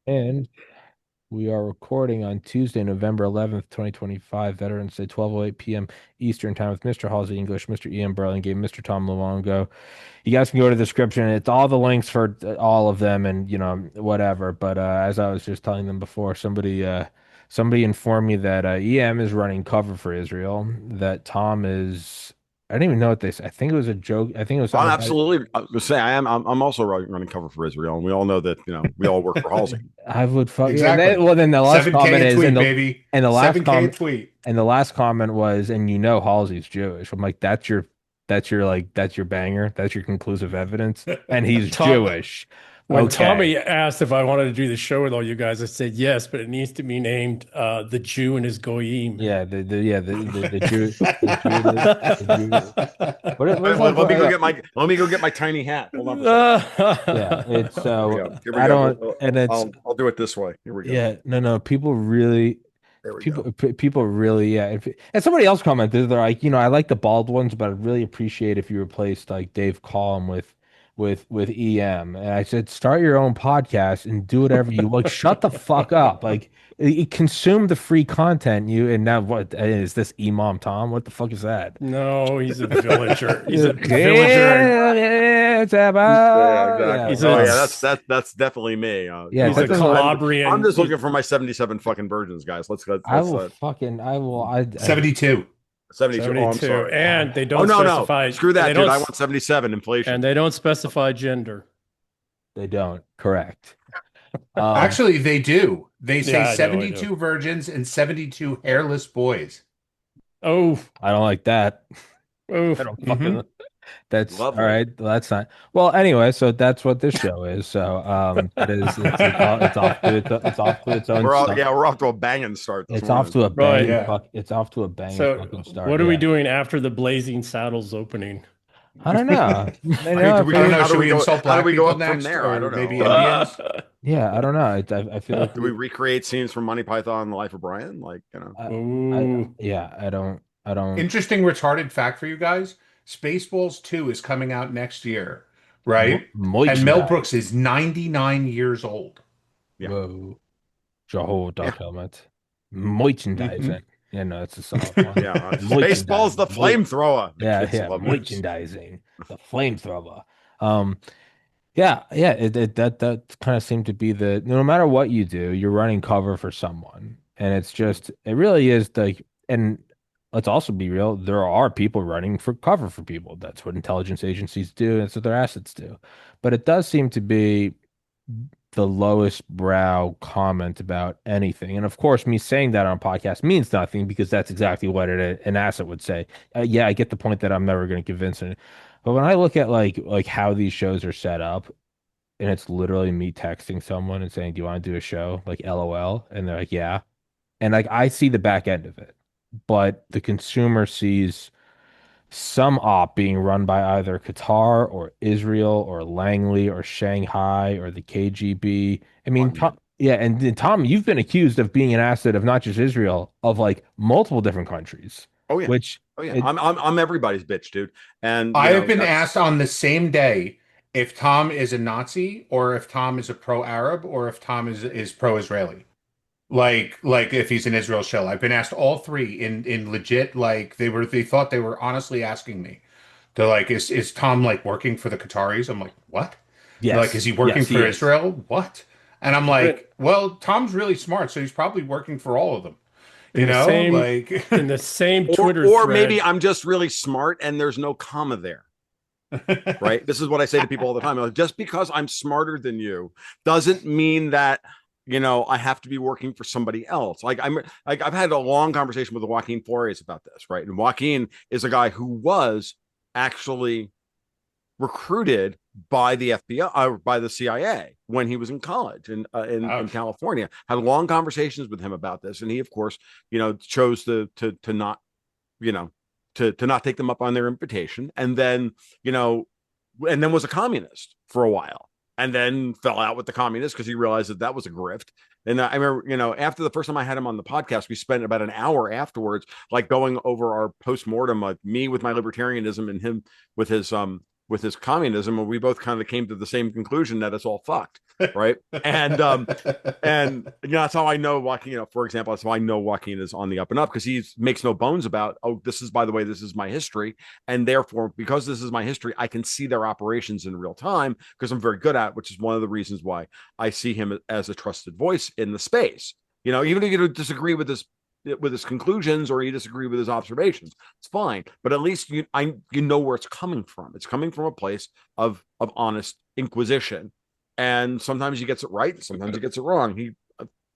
And we are recording on Tuesday, November 11th, 2025, Veterans Day, 12:08 p.m. Eastern Time with Mr. Halsey English, Mr. Ian Burlingame, Mr. Tom Luongo. You guys can go to the description. It's all the links for all of them and, whatever. But as I was just telling them before, somebody informed me that EM is running cover for Israel, that Tom is, I didn't even know what they said. I think it was a joke. I think it was I'm something about, absolutely. I was say I am. I'm also running cover for Israel, and we all know that we all work for Halsey. I would fuck yeah. Exactly. Well, then the last 7K comment a is, tweet, baby. and the last 7K a comment tweet. and the last comment was, and Halsey's Jewish. I'm like, that's your banger. That's your conclusive evidence, and he's Tom, Jewish. when Okay. Tommy asked if I wanted to do the show with all you guys, I said yes, but it needs to be named The Jew and His Goyim. Yeah, the Jew, the Jew. What is Let me go that? get my tiny hat. Hold on. Yeah, it's Here we I go. don't, and it's I'll do it this way. Here we go. yeah, no, people really. There we go. People really, yeah. And somebody else commented, they're like, I like the bald ones, but I'd really appreciate if you replaced like Dave Collum with EM. And I said, start your own podcast and do whatever you like. Shut the fuck up. Like, consume the free content. And now what is this Imam Tom? What the fuck is that? No, he's a villager. He's a villager. Yeah, it's about, Yeah, exactly. That's definitely me. Yeah, He's a Calabrian. I'm just looking for my 77 fucking virgins, guys. Let's go. I will fucking, I will, 72. 72. Oh, I'm sorry. And they don't no. specify. Screw that, they dude. don't- I want 77 inflation. And they don't specify gender. They don't. Correct. Actually, they do. They say Yeah, I know, 72 virgins and 72 hairless boys. Oh, I don't like that. oh. I don't fucking. That's Lovely. all right. Well, that's not. Well, anyway, so that's what this show is. So, it is. It's off to its own. We're stuff. off to a banging start. It's off to a Right, bang. yeah. It's off to a banging So, fucking start. what are we yeah. doing after the Blazing Saddles opening? I don't know. I don't know. How do Should we we go- insult how do black we go people up from next, there? I or don't know. maybe Indians? Yeah, I don't know. I feel like Do we recreate scenes from Monty Python and the Life of Brian? Like, Ooh. yeah, I don't. Interesting retarded fact for you guys. Spaceballs 2 is coming out next year, right? And Mel Brooks is 99 years old. Yeah. Whoa. Jehovah Dark Helmet. Merchandising. Yeah, no, it's a solid one. Yeah, Spaceballs the flamethrower. Yeah, merchandising the flamethrower. That kind of seemed to be no matter what you do, you're running cover for someone, and it really is and let's also be real, there are people running for cover for people. That's what intelligence agencies do, and that's what their assets do. But it does seem to be the lowest brow comment about anything. And of course, me saying that on a podcast means nothing because that's exactly what an asset would say. Yeah, I get the point that I'm never going to convince it. But when I look at like how these shows are set up, and it's literally me texting someone and saying, "Do you want to do a show?" Like LOL, and they're like, "Yeah," and like I see the back end of it, but the consumer sees some op being run by either Qatar or Israel or Langley or Shanghai or the KGB. I mean, Tom, yeah, and Tom, you've been accused of being an asset of not just Israel, of like multiple different countries. Oh yeah. Which I'm everybody's bitch, dude. And I have been asked on the same day if Tom is a Nazi or if Tom is a pro-Arab or if Tom is pro-Israeli. Like if he's an Israel shell. I've been asked all three in legit, like they thought they were honestly asking me. They're like, is Tom like working for the Qataris? I'm like, what? They're like, is he working Yes, for is. Israel? What? And I'm like, well, Tom's really smart, so he's probably working for all of them. You know, like in the same Twitter or thread. maybe I'm just really smart and there's no comma there. Right? This is what I say to people all the time. Like, just because I'm smarter than you doesn't mean that I have to be working for somebody else. I've had a long conversation with Joaquin Flores about this, right? And Joaquin is a guy who was actually recruited by the FBI or by the CIA when he was in college in California. Had long conversations with him about this, and he, of course, chose to not, to not take them up on their invitation, and then was a communist for a while. And then fell out with the communists because he realized that was a grift. And I remember, after the first time I had him on the podcast, we spent about an hour afterwards, like going over our postmortem, like me with my libertarianism and him with his with his communism, and we both kind of came to the same conclusion that it's all fucked, right? And that's how I know Joaquin. For example, that's how I know Joaquin is on the up and up, because he makes no bones about, oh, this is, by the way, this is my history, and therefore, because this is my history, I can see their operations in real time because I'm very good at it, which is one of the reasons why I see him as a trusted voice in the space. Even if you disagree with his conclusions or you disagree with his observations, it's fine. But at least you know where it's coming from. It's coming from a place of honest inquisition, and sometimes he gets it right, sometimes he gets it wrong. He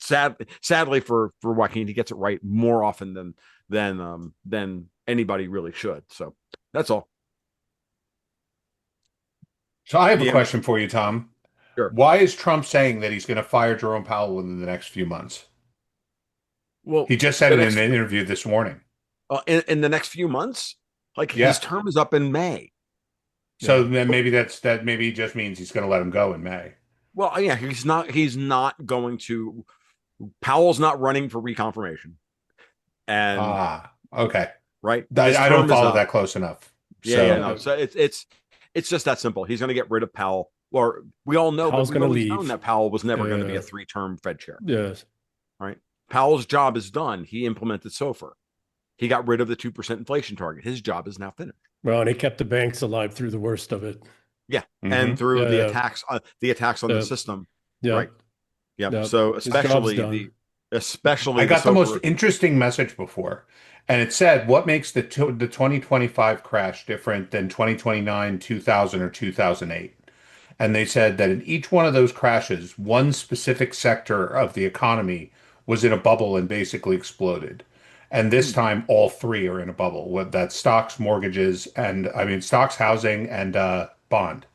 sadly for Joaquin, he gets it right more often than anybody really should. So that's all. So I have a question for you, Tom. Sure. Why is Trump saying that he's going to fire Jerome Powell within the next few months? Well, he just said it in an interview this morning. In the next few months, his term is up in May. So then maybe maybe he just means he's going to let him go in May. Well, yeah, he's not going to. Powell's not running for reconfirmation. And okay, right. I don't follow that close enough. No. So it's just that simple. He's going to get rid of Powell. Or we all know, Powell's going to leave. Known that Powell was never going to be a 3-term Fed chair. Yes. Right. Powell's job is done. He implemented SOFR. He got rid of the 2% inflation target. His job is now finished. Well, and he kept the banks alive through the worst of it. Yeah, and through the attacks on the system. Yeah. Right. Yeah. So especially I got the most interesting message before, and it said, "What makes the 2025 crash different than 2029, 2000, or 2008?" And they said that in each one of those crashes, one specific sector of the economy was in a bubble and basically exploded. And this time, all three are in a bubble. That's stocks, mortgages, stocks, housing, and bond.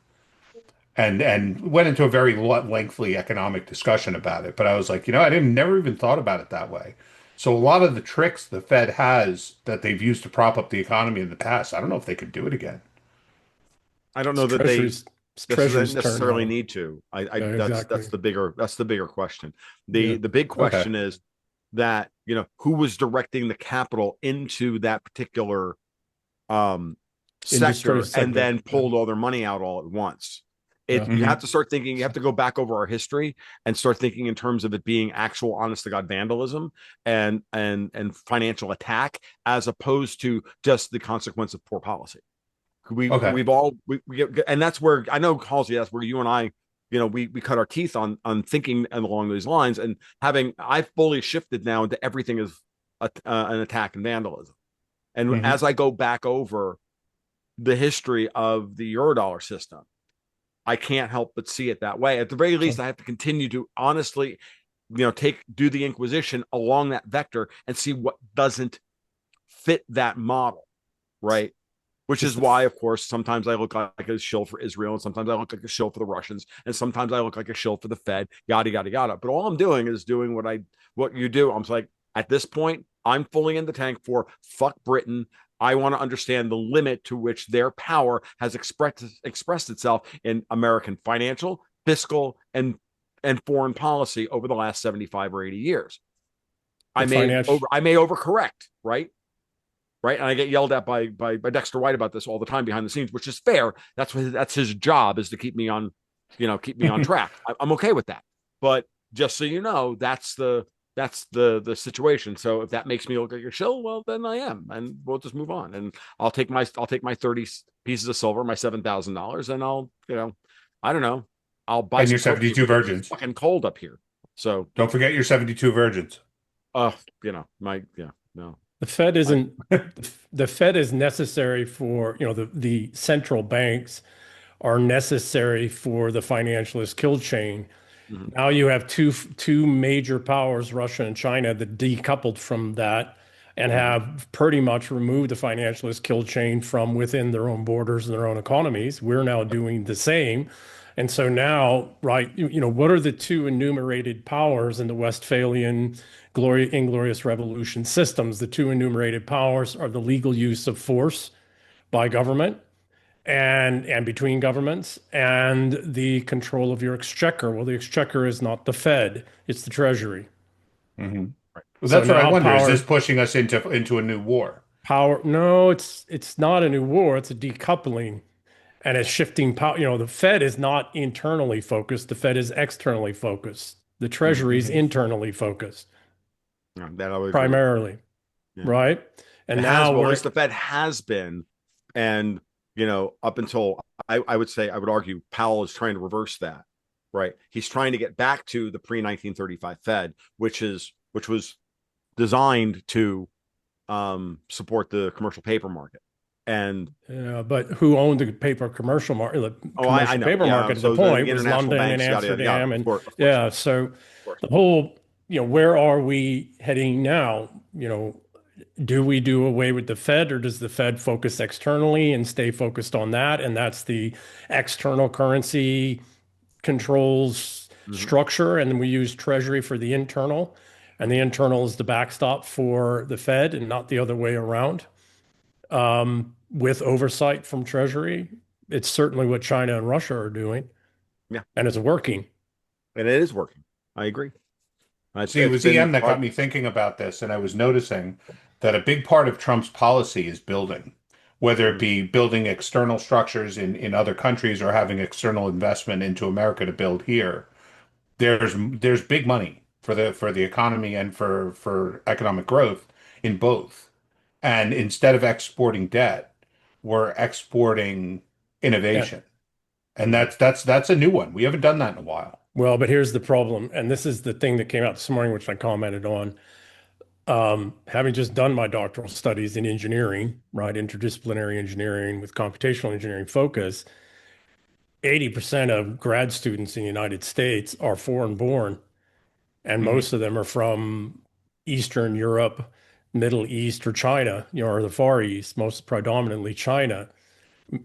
And went into a very lengthy economic discussion about it. But I was like, I never even thought about it that way. So a lot of the tricks the Fed has that they've used to prop up the economy in the past, I don't know if they could do it again. I don't know that they necessarily need to. That's the bigger question. The big question is that who was directing the capital into that particular sector and then pulled all their money out all at once. You have to start thinking. You have to go back over our history and start thinking in terms of it being actual, honest to God vandalism and financial attack, as opposed to just the consequence of poor policy. We've all and that's where I know, Halsey, that's where you and I, we cut our teeth on thinking along those lines, and I've fully shifted now into everything is an attack and vandalism. And as I go back over the history of the Eurodollar system, I can't help but see it that way. At the very least, I have to continue to honestly, do the inquisition along that vector and see what doesn't fit that model, right? Which is why, of course, sometimes I look like a shill for Israel, and sometimes I look like a shill for the Russians, and sometimes I look like a shill for the Fed, yada, yada, yada. But all I'm doing is doing what you do. I'm like, at this point, I'm fully in the tank for fuck Britain. I want to understand the limit to which their power has expressed itself in American financial, fiscal, and foreign policy over the last 75 or 80 years. I may overcorrect, right? Right. And I get yelled at by Dexter White about this all the time behind the scenes, which is fair. That's his job, is to keep me on track. I'm okay with that. But just so you know, that's the situation. So if that makes me look like a shill, well, then I am, and we'll just move on. And I'll take my 30 pieces of silver, my $7,000, and I'll, I don't know, I'll buy your 72 virgins. Fucking cold up here. So don't forget your 72 virgins. No. The Fed isn't. The Fed is necessary for the central banks are necessary for the financialist kill chain. Now you have two major powers, Russia and China, that decoupled from that and have pretty much removed the financialist kill chain from within their own borders and their own economies. We're now doing the same. And so now, right, what are the two enumerated powers in the Westphalian Inglorious Revolution systems? The two enumerated powers are the legal use of force by government and between governments, and the control of your exchequer. Well, the exchequer is not the Fed, it's the Treasury. Well, that's what I wonder. Is this pushing us into a new war? No, it's not a new war, it's a decoupling. and it's shifting power. The Fed is not internally focused. The Fed is externally focused. The Treasury is Mhm. internally focused Yeah, that I would agree with. primarily, Yeah. right? It And has, now well, at we're least the Fed has been, and up until I would say I would argue Powell is trying to reverse that, right? He's trying to get back to the pre 1935 Fed, which was designed to support the commercial paper market. And but who owned the paper commercial market? The I commercial know, paper yeah. market at the So the point was international London and banks, yada yada yada. Amsterdam, and Of course, yeah. So of course. the whole, where are we heading now? Do we do away with the Fed, or does the Fed focus externally and stay focused on that? And that's the external currency controls Mhm. structure, and then we use Treasury for the internal, and the internal is the backstop for the Fed, and not the other way around. With oversight from Treasury, it's certainly what China and Russia are doing, Yeah, and it's working. and it is working. I agree. See, it It's was been EM that got hard. me thinking about this, and I was noticing that a big part of Trump's policy is building, whether it Mhm. be building external structures in other countries or having external investment into America to build here. There's big money for the economy and for economic growth in both. And instead of exporting debt, we're exporting Yeah. innovation. And Mhm. that's a new one. We haven't done that in a while. Well, but here's the problem, and this is the thing that came out this morning, which I commented on. Having just done my doctoral studies in engineering, right, interdisciplinary engineering with computational engineering focus, 80% of grad students in the United States are foreign born, and Hmm. most of them are from Eastern Europe, Middle East, or China, or the Far East, most predominantly China.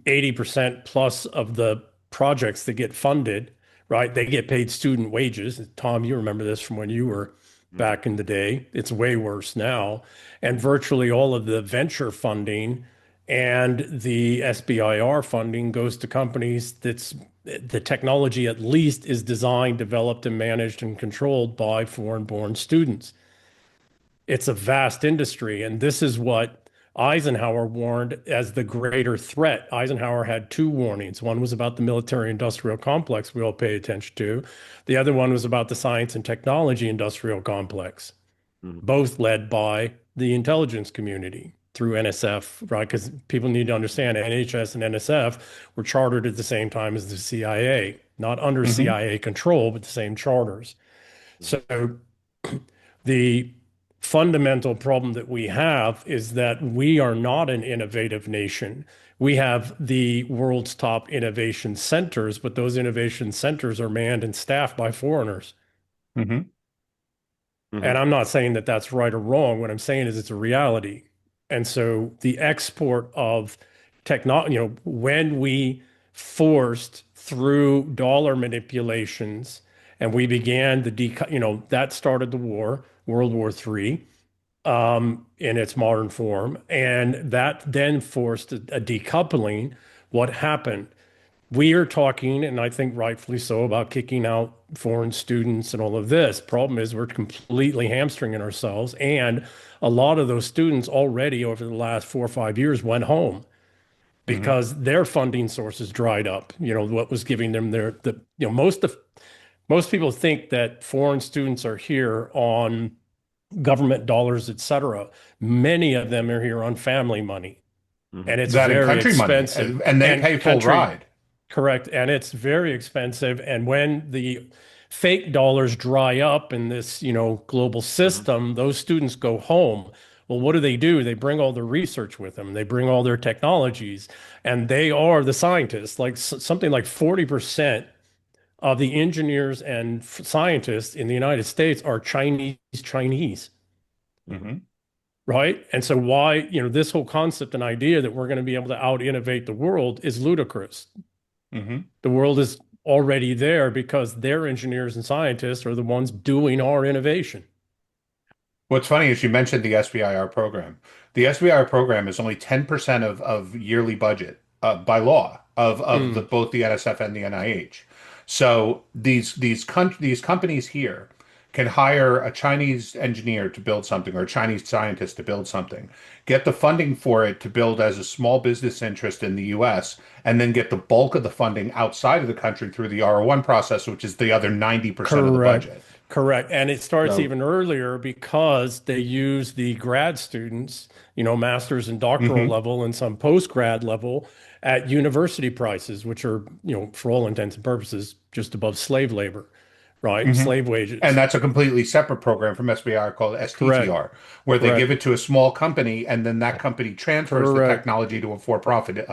80% plus of the projects that get funded, right? They get paid student wages. Tom, you remember this from when you were Mhm. back in the day. It's way worse now. And virtually all of the venture funding and the SBIR funding goes to companies that's the technology at least is designed, developed, and managed and controlled by foreign born students. It's a vast industry. And this is what Eisenhower warned as the greater threat. Eisenhower had two warnings. One was about the military industrial complex we all pay attention to. The other one was about the science and technology industrial complex, Mhm. both led by the intelligence community through NSF, right? Because people need to understand NHS and NSF were chartered at the same time as the CIA, not under Hmm. CIA control, but the same charters. Mhm. So the fundamental problem that we have is that we are not an innovative nation. We have the world's top innovation centers, but those innovation centers are manned and staffed by foreigners. Hmm. And Mhm. I'm not saying that that's right or wrong. What I'm saying is it's a reality. And so the export of technology, when we forced through dollar manipulations and we began that started the war, World War III, in its modern form. And that then forced a decoupling. What happened? We are talking, and I think rightfully so, about kicking out foreign students and all of this. Problem is, we're completely hamstringing ourselves. And a lot of those students already over the last 4 or 5 years went home Hmm. because their funding sources dried up. What was giving them most people think that foreign students are here on government dollars, et cetera. Many of them are here on family money, Mhm. and it's That and very country money, expensive. and they And pay full country, ride. correct, and it's very expensive. And when the fake dollars dry up in this, global Mhm. system, those students go home. Well, what do? They bring all their research with them. They bring all their technologies, and they are the scientists. Like something like 40% of the engineers and scientists in the United States are Chinese, Mhm. Hmm. right? And so why, this whole concept and idea that we're going to be able to out innovate the world is ludicrous. Hmm. The world is already there because their engineers and scientists are the ones doing our innovation. What's funny is you mentioned the SBIR program. The SBIR program is only 10% of yearly budget by law of both the NSF and the NIH. So these companies here can hire a Chinese engineer to build something or a Chinese scientist to build something, get the funding for it to build as a small business interest in the US, and then get the bulk of the funding outside of the country through the R1 process, which is the other 90% of the Correct. budget. Correct. And it starts So, even earlier because they use the grad students, master's and doctoral mhm. level and some post-grad level at university prices, which are, for all intents and purposes, just above slave labor, right? hmm Slave And wages. that's a completely separate program from SBIR called Correct. STTR, where they give Correct. it to a small company and then that company transfers the Correct. technology to a for-profit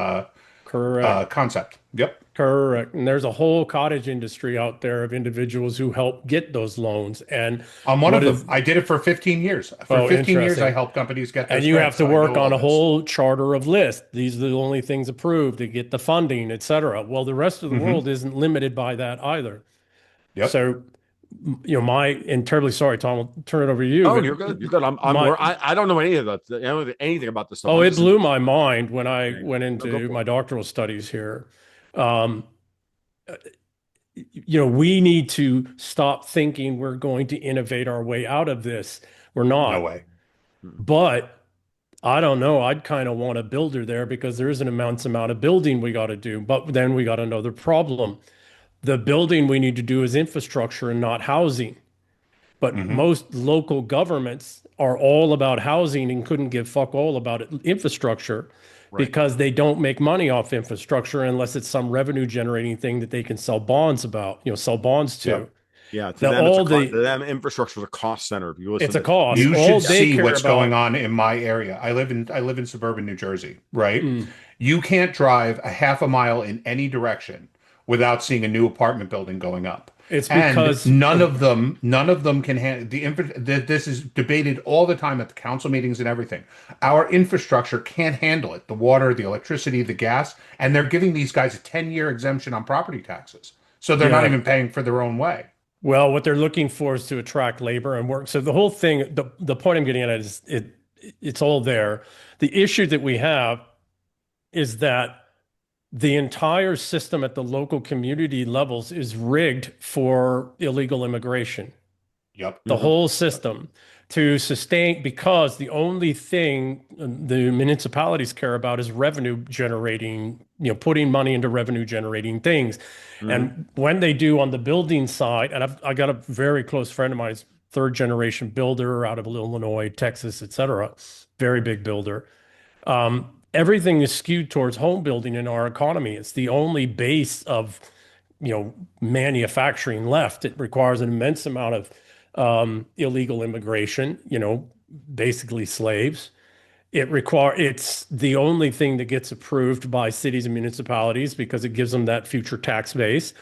Correct. concept. Yep. Correct. And there's a whole cottage industry out there of individuals who help get those loans. And I'm one what of them. is, I did it for 15 years. For oh, 15 years, I interesting. helped companies get And those you have grants, to so I work know on all a this. whole charter of lists. These are the only things approved to get the funding, et cetera. Well, the rest of the Hmm world isn't limited by that either. Yep. So, and terribly sorry, Tom, I'll turn it over to you, Oh, but you're good. You're good. my, I don't know any of that. I don't know anything about this stuff. oh, I'm it just blew my mind when I enjoying it. went No, go into for my it. doctoral studies here. Um, we need to stop thinking we're going to innovate our way out of this. We're No not. way. Mm. But I don't know. I'd kind of want a builder there because there is an immense amount of building we got to do. But then we got another problem. The building we need to do is infrastructure and not housing. But Hmm most local governments are all about housing and couldn't give fuck all about infrastructure Right. because they don't make money off infrastructure unless it's some revenue generating thing that they can sell bonds about, sell bonds to. Yep. Yeah. To The them, it's a all to the them infrastructure is a cost center. If you It's listen a to cost. You All should they see care what's going about. on in my area. I live in suburban New Jersey, right? Mm, You can't drive a half a mile in any direction without seeing a new apartment building going up. it's And because none of of them can handle this is debated all the time at the council meetings and everything. Our infrastructure can't handle it. The water, the electricity, the gas, and they're giving these guys a 10-year exemption on property taxes. So they're not yeah. even paying for their own way. Well, what they're looking for is to attract labor and work. So the whole thing, the point I'm getting at is it's all there. The issue that we have is that the entire system at the local community levels is rigged for illegal immigration. Yep. The Mhm. whole system to sustain, because the only thing the municipalities care about is revenue generating, putting money into revenue generating things. Mhm. And when they do on the building side, and I got a very close friend of mine, he's third generation builder out of Illinois, Texas, et cetera, very big builder. Everything is skewed towards home building in our economy. It's the only base of, manufacturing left. It requires an immense amount of illegal immigration, basically slaves. It's the only thing that gets approved by cities and municipalities because it gives them that future tax base.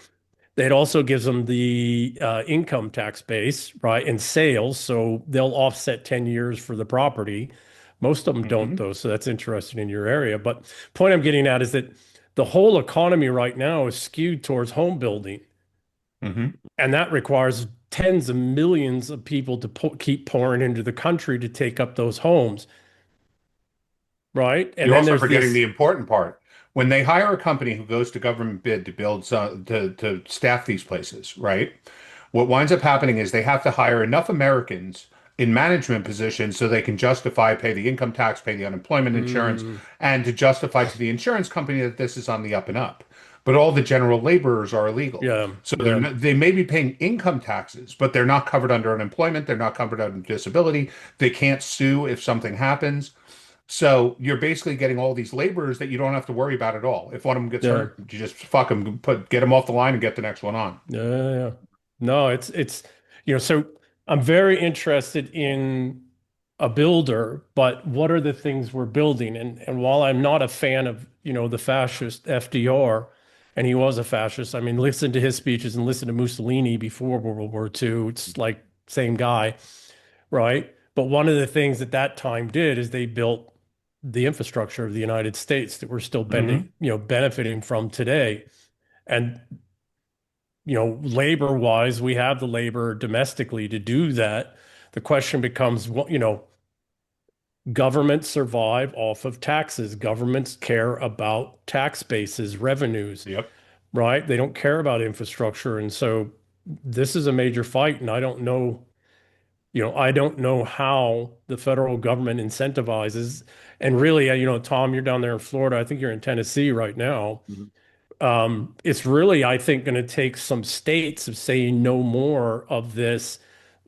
It also gives them the income tax base, right, and sales. So they'll offset 10 years for the property. Most of them don't, hmm though. So that's interesting in your area. But point I'm getting at is that the whole economy right now is skewed towards home building. hmm And that requires tens of millions of people to keep pouring into the country to take up those homes, right? And You're then also there's forgetting this, the important part. When they hire a company who goes to government bid to build some, to staff these places, right? What winds up happening is they have to hire enough Americans in management positions so they can justify pay the income tax, pay the unemployment insurance, mm, and to justify to the insurance company that this is on the up and up. But all the general laborers are illegal. yeah, So yeah, they may be paying income taxes, but they're not covered under unemployment. They're not covered under disability. They can't sue if something happens. So you're basically getting all these laborers that you don't have to worry about at all. If one of them gets yeah, hurt, you just fuck them, get them off the line and get the next one on. yeah, yeah. Yeah. No, so I'm very interested in a builder, but what are the things we're building? And while I'm not a fan of, the fascist FDR, and he was a fascist, I mean, listen to his speeches and listen to Mussolini before World War II. It's like same guy, right? But one of the things at that time did is they built the infrastructure of the United States that we're still Hmm benefiting from today. And labor wise, we have the labor domestically to do that. The question becomes, what, governments survive off of taxes. Governments care about tax bases, revenues, Yep. right? They don't care about infrastructure. And so this is a major fight, and I don't know, I don't know how the federal government incentivizes. And really, Tom, you're down there in Florida. I think you're in Tennessee right now. Mhm. It's really, I think, going to take some states of saying no more of this,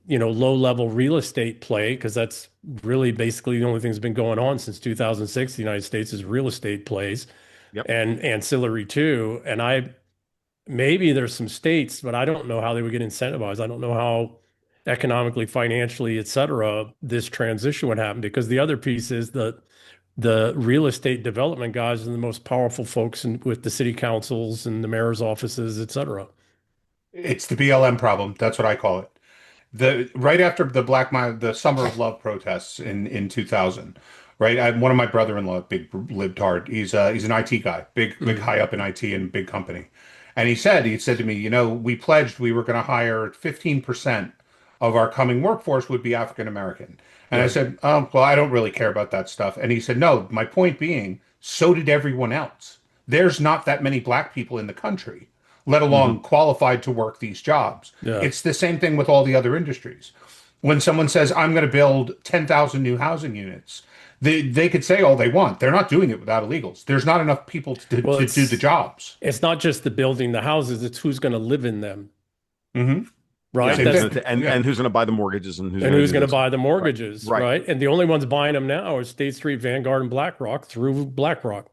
low-level real estate play, because that's really basically the only thing that's been going on since 2006. The United States is real estate plays Yep. and ancillary too. And maybe there's some states, but I don't know how they would get incentivized. I don't know how economically, financially, et cetera, this transition would happen, because the other piece is the real estate development guys are the most powerful folks with the city councils and the mayor's offices, et cetera. It's the BLM problem. That's what I call it. The right after the Summer of Love protests in 2000, right? One of my brother-in-law, big lived hard. He's an IT guy, big high up in IT and big company. And he said to me, we pledged we were going to hire 15% of our coming workforce would be African American. And I Yeah. said, oh, well, I don't really care about that stuff. And he said, no, my point being, so did everyone else. There's not that many black people in the country, let alone qualified to work these jobs. Yeah. It's the same thing with all the other industries. When someone says, I'm going to build 10,000 new housing units, they could say all they want. They're not doing it without illegals. There's not enough people to Well, do the jobs. it's not just the building the houses, it's who's going to live in them, Mm-hmm. right? Same That's, thing. And who's going to buy the mortgages and who's and going to who's do going to this? buy the mortgages, Right. right? And the only ones buying them now are State Street, Vanguard, and BlackRock through BlackRock,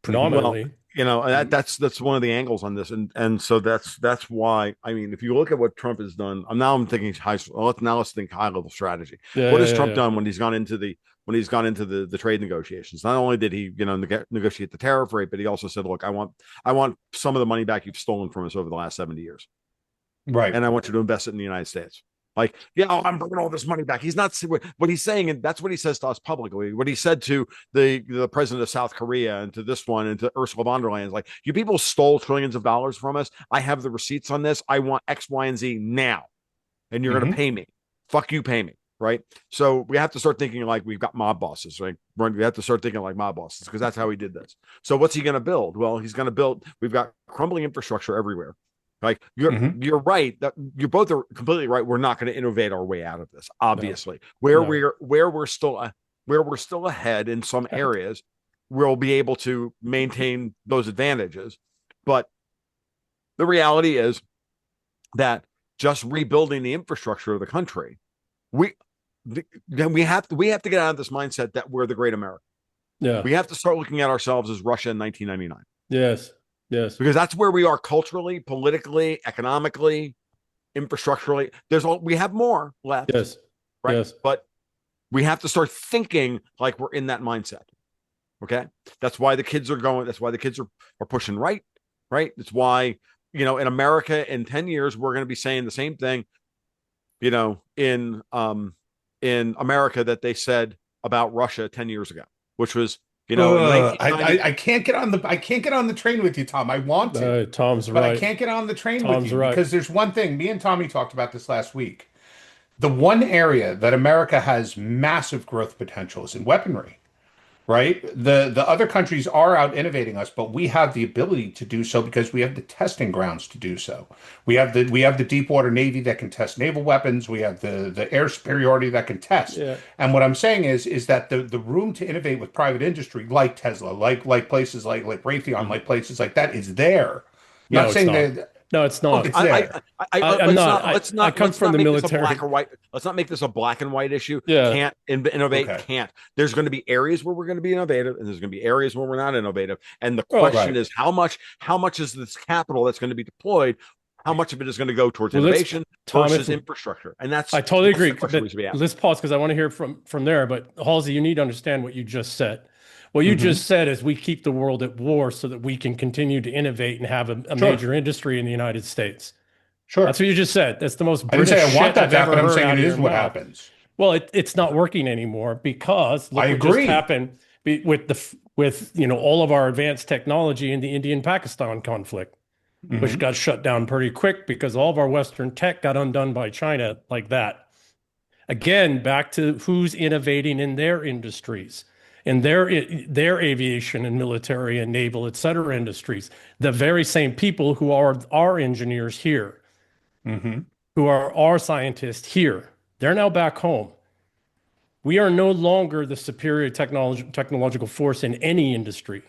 predominantly. That's one of the angles on this, and so that's why, I mean, if you look at what Trump has done, let's think high level strategy. Yeah, What has yeah, Trump yeah. done when he's gone into the trade negotiations? Not only did he negotiate the tariff rate, but he also said, look, I want some of the money back you've stolen from us over the last 70 years, Right. and I want you to invest it in the United States. Like, I'm bringing all this money back. He's not what he's saying, and that's what he says to us publicly. What he said to the president of South Korea and to this one and to Ursula von der Leyen is like, you people stole trillions of dollars from us. I have the receipts on this. I want X, Y, and Z now, and you're going to pay me. Fuck you, pay me. Right. So we have to start thinking like we've got mob bosses, right? We have to start thinking like mob bosses, because that's how he did this. So what's he going to build? Well, he's going to build. We've got crumbling infrastructure everywhere. Like you're right, that you both are completely right. We're not going to innovate our way out of this. Obviously, No. where we're still ahead in some areas, we'll be able to maintain those advantages. But the reality is that just rebuilding the infrastructure of the country, we have to get out of this mindset that we're the great America. Yeah. We have to start looking at ourselves as Russia in 1999. Yes. Yes. Because that's where we are culturally, politically, economically, infrastructurally. We have more left. Yes. Right. Yes. But we have to start thinking like we're in that mindset. Okay. That's why the kids are pushing right. Right. That's why, in America in 10 years, we're going to be saying the same thing, in America that they said about Russia 10 years ago, which was, I can't get on the train with you, Tom. I want to, Tom's but right. I can't get on the train Tom's with you right. because there's one thing. Me and Tommy talked about this last week. The one area that America has massive growth potential is in weaponry, right? The other countries are out innovating us, but we have the ability to do so because we have the testing grounds to do so. We have the deep water navy that can test naval weapons. We have the air superiority that can test. Yeah. And what I'm saying is that the room to innovate with private industry, like Tesla, like places like Raytheon, like places like that, is there. No, Not it's saying not. that. No, it's not. It's there. I'm not. I come from the military. Let's not make this a black and white issue. Yeah. Can't innovate. Okay. Can't. There's going to be areas where we're going to be innovative, and there's going to be areas where we're not innovative. And the question is, how much is this capital that's going to be deployed? How much of it is going to go towards innovation versus infrastructure? And I totally agree. But let's pause because I want to hear from there. But Halsey, you need to understand what you just said. What you just said is we keep the world at war so that we can continue to innovate and have a major industry in the United States. Sure. That's what you just said. That's the most I didn't British say I want shit that I've to ever happen. I'm heard saying out it of is your what mouth. happens. Well, it's not working anymore because look I what just agree. happened with all of our advanced technology in the Indian-Pakistan conflict, which got shut down pretty quick because all of our Western tech got undone by China like that. Again, back to who's innovating in their industries, in their aviation and military and naval, et cetera, industries. The very same people who are our engineers here. who are our scientists here. They're now back home. We are no longer the superior technological force in any industry.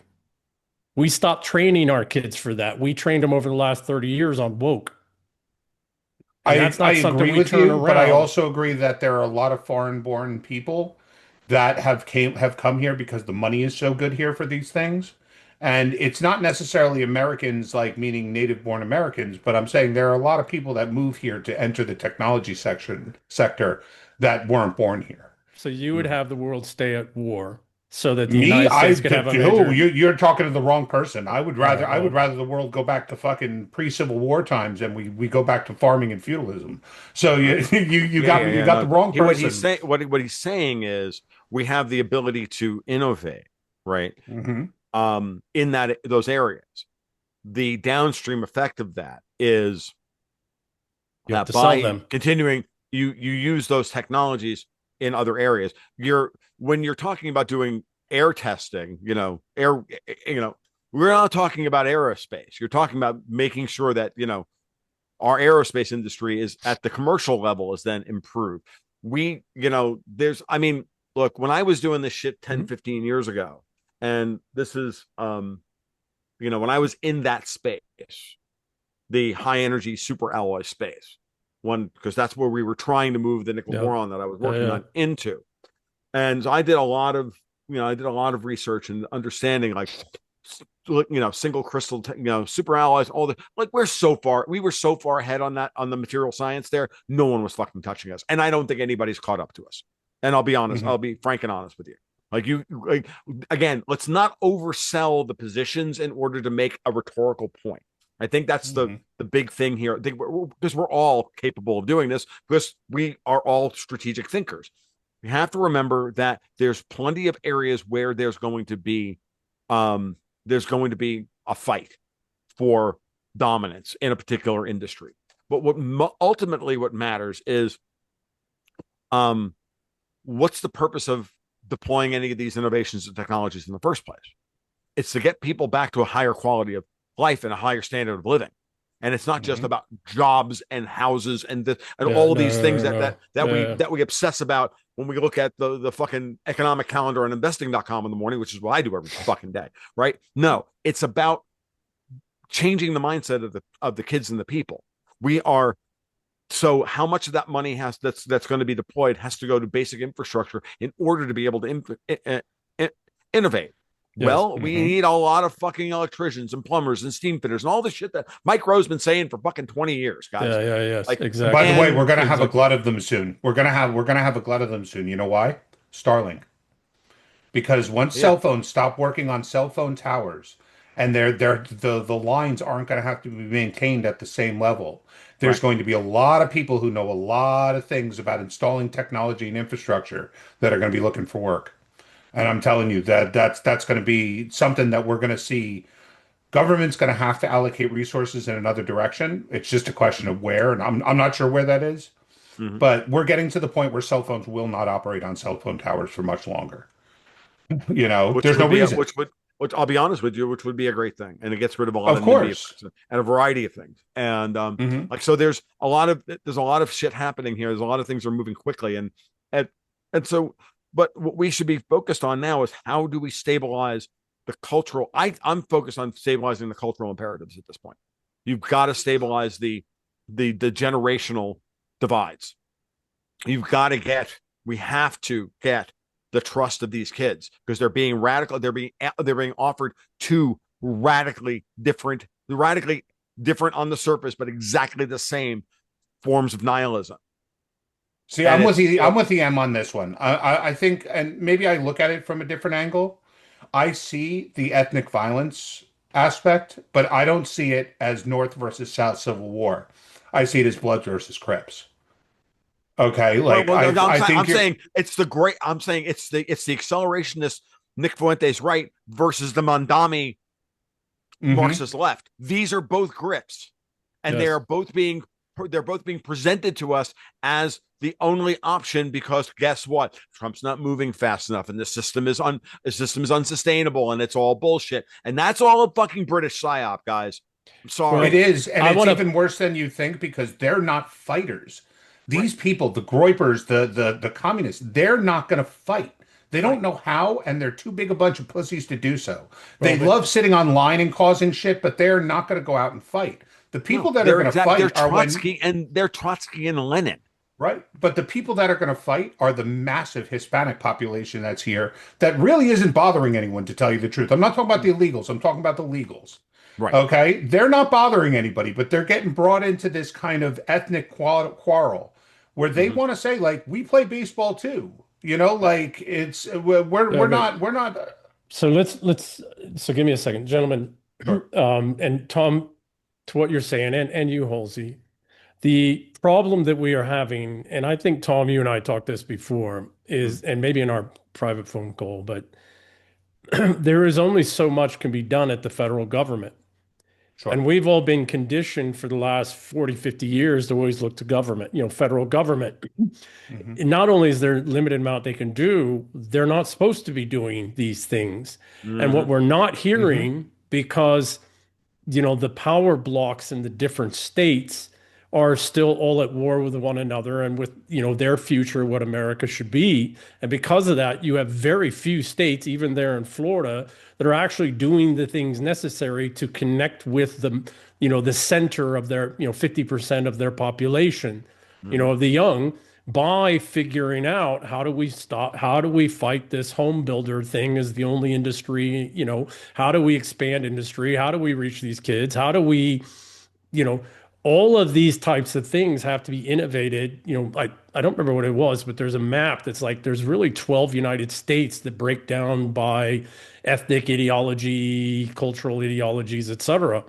We stopped training our kids for that. We trained them over the last 30 years on woke. And that's I not something agree we with turn you, but I around. also agree that there are a lot of foreign-born people that have come here because the money is so good here for these things. And it's not necessarily Americans, like meaning native-born Americans, but I'm saying there are a lot of people that move here to enter the technology sector that weren't born here. So you would have the world stay at war so that the Me, United I States could have a do. major. You're talking to the wrong person. I would Well, rather the world go back to fucking pre-Civil War times and we go back to farming and feudalism. So you got the No, wrong what he's person. saying, what he's saying is we have the ability to innovate, right? Hmm. In those areas. The downstream effect of that is you have that to sell by them. continuing, you use those technologies in other areas. When you're talking about doing air testing, we're not talking about aerospace. You're talking about making sure that our aerospace industry is at the commercial level is then improved. Look, when I was doing this shit 10, 15 years ago, and this is, when I was in that space, the high energy super alloy space, because that's where we were trying to move the nickel boron that I was working on into. And so I did a lot of research and understanding, like, single crystal, super alloys, all the, like, we were so far ahead on the material science there. No one was fucking touching us. And I don't think anybody's caught up to us. And I'll be honest, I'll be frank and honest with you. Again, let's not oversell the positions in order to make a rhetorical point. I think that's the big thing here. I think because we're all capable of doing this, because we are all strategic thinkers. We have to remember that there's plenty of areas where there's going to be a fight for dominance in a particular industry. But ultimately what matters is, what's the purpose of deploying any of these innovations and technologies in the first place? It's to get people back to a higher quality of life and a higher standard of living. And it's not just about jobs and houses and all these things that we obsess about when we look at the fucking economic calendar on investing.com in the morning, which is what I do every fucking day, right? No, it's about changing the mindset of the kids and the people. So how much of that money that's going to be deployed has to go to basic infrastructure in order to be able to innovate. Yes. Well, we need a lot of fucking electricians and plumbers and steam fitters and all this shit that Mike Rowe's been saying for fucking 20 years, guys. Yes, exactly. By the way, we're gonna have a glut of them soon. We're gonna have a glut of them soon. You know why? Starlink. Because once cell phones stop working on cell phone towers, and the lines aren't going to have to be maintained at the same level, there's going to be a lot of people who know a lot of things about installing technology and infrastructure that are going to be looking for work. And I'm telling you that's going to be something that we're going to see. Government's going to have to allocate resources in another direction. It's just a question of where, and I'm not sure where that is. But we're getting to the point where cell phones will not operate on cell phone towers for much longer. There's no reason. Which I'll be honest with you, which would be a great thing, and it gets rid of a lot of NIMBY and a variety of things. And so there's a lot of shit happening here. There's a lot of things are moving quickly, and so. But what we should be focused on now is how do we stabilize the cultural? I'm focused on stabilizing the cultural imperatives at this point. You've got to stabilize the generational divides. We have to get the trust of these kids, because they're being radical. They're being offered two radically different on the surface, but exactly the same forms of nihilism. See, I'm with you. I'm with the M on this one. I think, and maybe I look at it from a different angle. I see the ethnic violence aspect, but I don't see it as North versus South Civil War. I see it as Bloods versus Crips. Okay, I'm saying it's the accelerationist Nick Fuentes right versus the Mondami Marxist left. These are both grips, and they're both being presented to us as the only option, because guess what? Trump's not moving fast enough, and the system is unsustainable, and it's all bullshit. And that's all a fucking British psyop, guys. I'm Well, It sorry. is, and I it's want to. even worse than you think because they're not fighters. Right. These people, the Groypers, the communists, they're not going to fight. They Right. don't know how, and they're too big a bunch of pussies to do so. They Well, love sitting online and causing shit, but they're not going to go out and fight. The No, people that are going to they're fight are when Trotsky and Lenin. right? But the people that are going to fight are the massive Hispanic population that's here that really isn't bothering anyone, to tell you the truth. I'm not talking about the illegals, I'm talking about the legals. Right. Okay? They're not bothering anybody, but they're getting brought into this kind of ethnic quarrel where they Mhm. want to say, like, we play baseball too. You know, like it's yeah, but we're not so so give me a second, gentlemen, sure. and Tom, to what you're saying, and you, Halsey. The problem that we are having, and I think Tom, you and I talked this before, Mhm. is, and maybe in our private phone call, but there is only so much can be done at the federal government. Sure. And we've all been conditioned for the last 40, 50 years to always look to government, federal government. Hmm. Not only is there a limited amount they can do, they're not supposed to be doing these things. And what Mhm. we're not Hmm. hearing, because the power blocks in the different states are still all at war with one another and with, their future, what America should be. And because of that, you have very few states, even there in Florida, that are actually doing the things necessary to connect with the center of their, 50% of their population, Mhm. of the young, by figuring out how do we fight this home builder thing as the only industry, how do we expand industry? How do we reach these kids? How do we, you know, all of these types of things have to be innovated. I don't remember what it was, but there's a map that's like there's really 12 United States that break down by ethnic ideology, cultural ideologies, et cetera.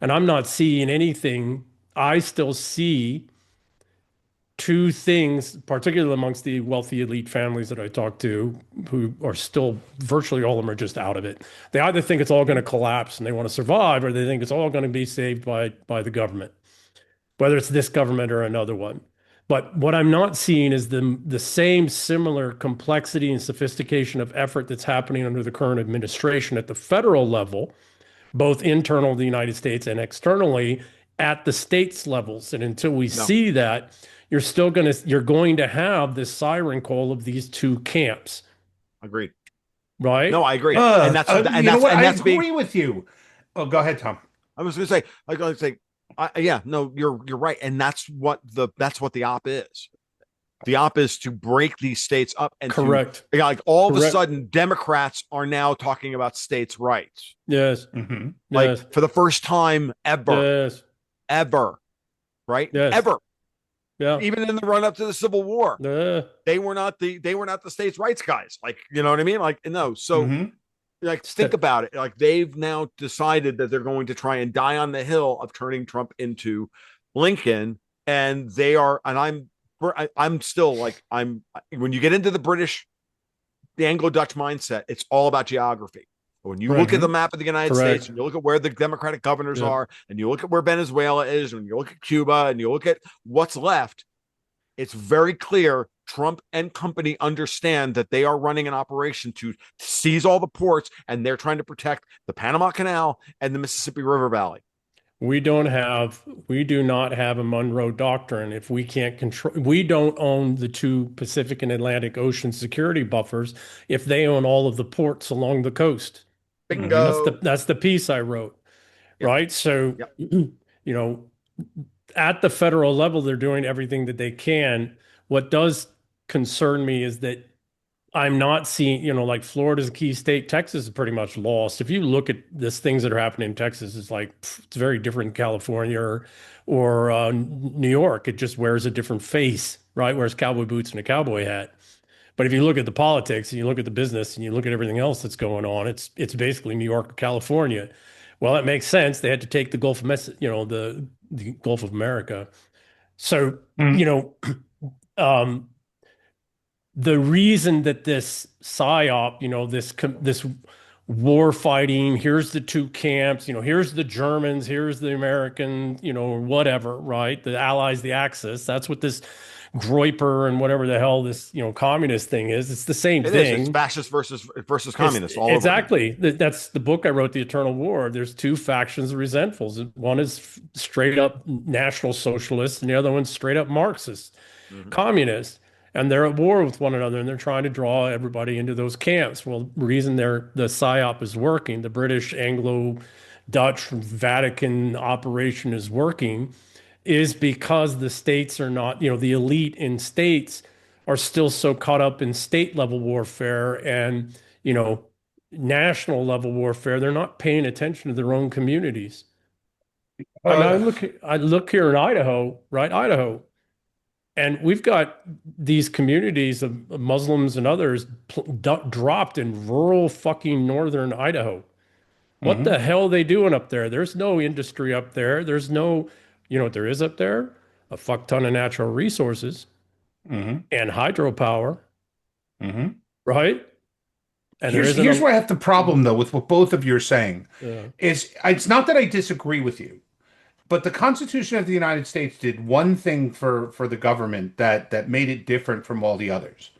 And I'm not seeing anything. I still see two things, particularly amongst the wealthy elite families that I talk to, who are still virtually all of them are just out of it. They either think it's all going to collapse and they want to survive, or they think it's all going to be saved by the government, whether it's this government or another one. But what I'm not seeing is the same similar complexity and sophistication of effort that's happening under the current administration at the federal level, both internal to the United States and externally at the states levels. And until we No, see that, you're going to have this siren call of these two camps, agreed. No, right? I agree. You know what? I agree with you. Oh, go ahead, Tom. I was going to say, yeah, no, you're right, and that's what the op is. The op is to break these states up and to Correct. like all of a Correct. sudden Democrats are now talking about states' rights, Yes. Hmm. like Yes. for the first time Yes. ever, right? Yes. Ever. Yeah. Even in the run up to the Civil War, Uh, they were not the states' rights guys. Like, you know what I mean? Like, no. So Hmm. like think st- about it. Like they've now decided that they're going to try and die on the hill of turning Trump into Lincoln, and they are. And I'm still like when you get into the Anglo-Dutch mindset, it's all about geography. When you look correct. at the map of the United States Correct. and you look at where the Democratic governors Yeah. are, and you look at where Venezuela is, and you look at Cuba, and you look at what's left, it's very clear Trump and company understand that they are running an operation to seize all the ports, and they're trying to protect the Panama Canal and the Mississippi River Valley. We do not have a Monroe Doctrine if we can't control. We don't own the two Pacific and Atlantic Ocean security buffers if they own all of the ports along the coast. Hmm. Bingo. That's the piece I wrote, Yep. right? So, Yep. at the federal level, they're doing everything that they can. What does concern me is that I'm not seeing, like Florida's a key state. Texas is pretty much lost. If you look at these things that are happening in Texas, it's like it's very different in California or New York. It just wears a different face, right? Wears cowboy boots and a cowboy hat. But if you look at the politics and you look at the business and you look at everything else that's going on, it's basically New York or California. Well, that makes sense. They had to take the Gulf of the Gulf of America. So, you know, um, the reason that this psyop, this war fighting, here's the two camps, here's the Germans, here's the American, or whatever, right? The Allies, the Axis. That's what this Groyper and whatever the hell this, communist thing is. It's the same It is. It's thing. fascist versus communist all over again. Exactly. That's the book I wrote, The Eternal War. There's two factions of resentfuls. One is straight up National Socialist, and the other one's straight up Marxist, communist. And they're at war with one another, and they're trying to draw everybody into those camps. Well, the reason the PSYOP is working, the British, Anglo, Dutch, Vatican operation is working, is because the states are not, the elite in states are still so caught up in state level warfare and, national level warfare. They're not paying attention to their own communities. I mean, I look here in Idaho, right? Idaho. And we've got these communities of Muslims and others dropped in rural fucking northern Idaho. What the hell are they doing up there? There's no industry up there. There's no, what there is up there? A fuck ton of natural resources and hydropower, right? And here's where I have the problem, though, with what both of you are saying. Is it's not that I disagree with you, but the Constitution of the United States did one thing for the government that made it different from all the others.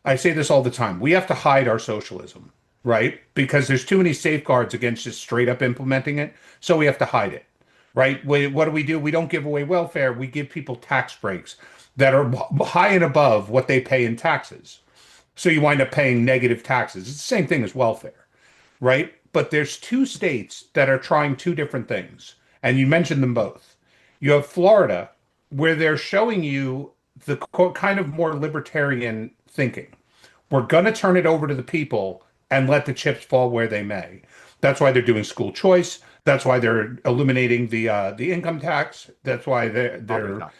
I say this all the time. We have to hide our socialism, right? Because there's too many safeguards against just straight up implementing it. So we have to hide it, right? What do? We don't give away welfare. We give people tax breaks that are high and above what they pay in taxes. So you wind up paying negative taxes. It's the same thing as welfare, right? But there's two states that are trying two different things. And you mentioned them both. You have Florida, where they're showing you the kind of more libertarian thinking. We're going to turn it over to the people and let the chips fall where they may. That's why they're doing school choice. That's why they're eliminating the income tax. That's why they're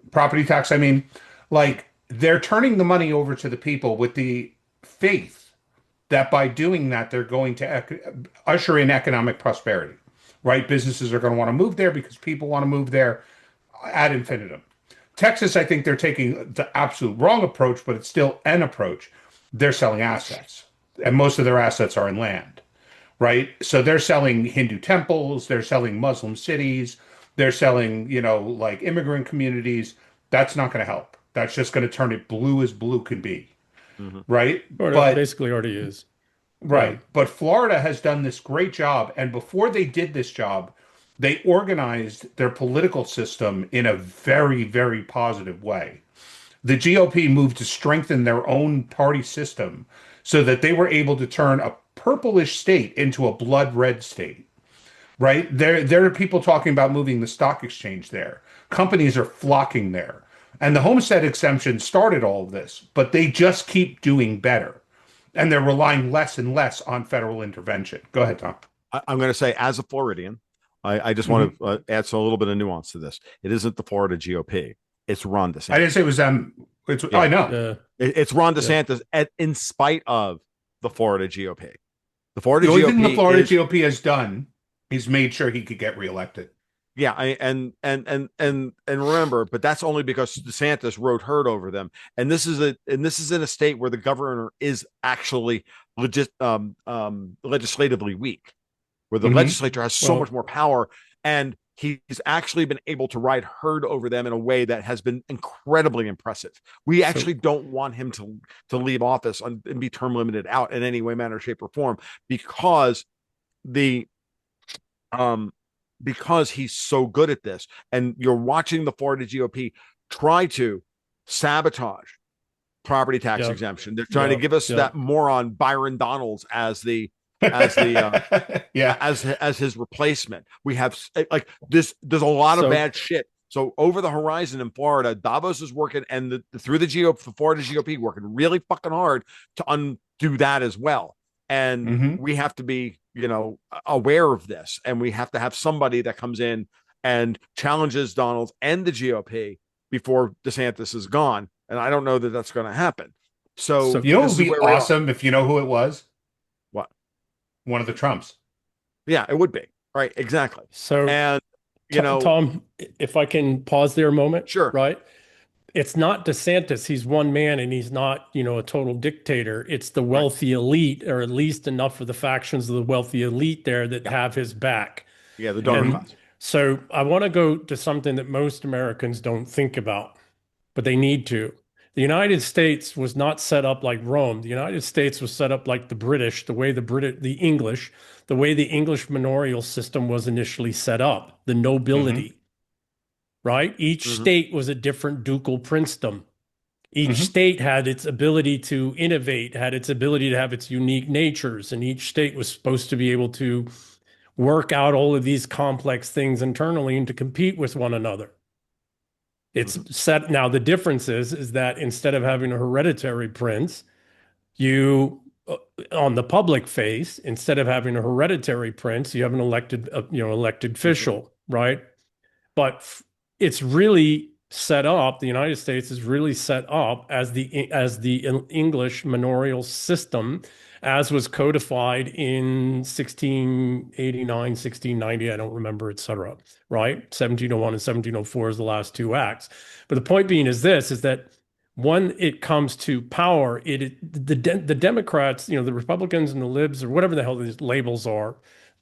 property tax. I mean, like, they're turning the money over to the people with the faith that by doing that, they're going to usher in economic prosperity, right? Businesses are going to want to move there because people want to move there ad infinitum. Texas, I think they're taking the absolute wrong approach, but it's still an approach. They're selling assets, and most of their assets are in land, right? So they're selling Hindu temples, they're selling Muslim cities, they're selling, like immigrant communities. That's not going to help. That's just going to turn it blue as blue can be, right? But basically already is. Right. But Florida has done this great job. And before they did this job, they organized their political system in a very, very positive way. The GOP moved to strengthen their own party system so that they were able to turn a purplish state into a blood red state, right? There are people talking about moving the stock exchange there. Companies are flocking there. And the homestead exemption started all of this, but they just keep doing better. And they're relying less and less on federal intervention. Go ahead, Tom. I'm going to say, as a Floridian, I just want to add a little bit of nuance to this. It isn't the Florida GOP. It's Ron DeSantis. I didn't say it was them. I know. It's Ron DeSantis in spite of the Florida GOP. The only thing the Florida GOP has done is made sure he could get reelected. Yeah, and remember, but that's only because DeSantis rode herd over them. And this is in a state where the governor is actually legislatively weak, where the legislature has so much more power, and he's actually been able to ride herd over them in a way that has been incredibly impressive. We actually don't want him to leave office and be term limited out in any way, manner, shape, or form because because he's so good at this. And you're watching the Florida GOP try to sabotage property tax exemption. They're trying to give us that moron Byron Donalds as his replacement. We have like this. There's a lot of bad shit. So over the horizon in Florida, Davos is working, and through the Florida GOP working really fucking hard to undo that as well. And we have to be, aware of this, and we have to have somebody that comes in and challenges Donald and the GOP before DeSantis is gone. And I don't know that that's going to happen. So it would be awesome if you know who it was. What? One of the Trumps. Yeah, it would be. Right. Exactly. So, and Tom, if I can pause there a moment. Sure. Right. It's not DeSantis. He's one man, and he's not, a total dictator. It's the wealthy elite, or at least enough of the factions of the wealthy elite there that have his back. Yeah, the donor class. So I want to go to something that most Americans don't think about. but they need to. The United States was not set up like Rome. The United States was set up like the British, the way the English manorial system was initially set up, the nobility, right? Each state was a different ducal princedom. Each state had its ability to innovate, had its ability to have its unique natures, and each state was supposed to be able to work out all of these complex things internally and to compete with one another. It's set now. The difference is that instead of having a hereditary prince, you on the public face, instead of having a hereditary prince, you have an elected official, right? But it's really set up. The United States is really set up as the English manorial system, as was codified in 1689, 1690, I don't remember, et cetera, right? 1701 and 1704 is the last two acts. But the point being is this, is that when it comes to power, the Democrats, the Republicans and the libs or whatever the hell these labels are,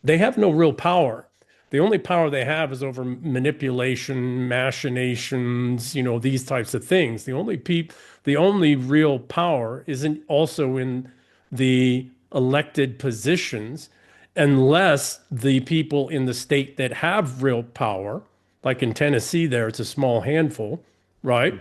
they have no real power. The only power they have is over manipulation, machinations, these types of things. The only real power isn't also in the elected positions, unless the people in the state that have real power, like in Tennessee, there it's a small handful, right?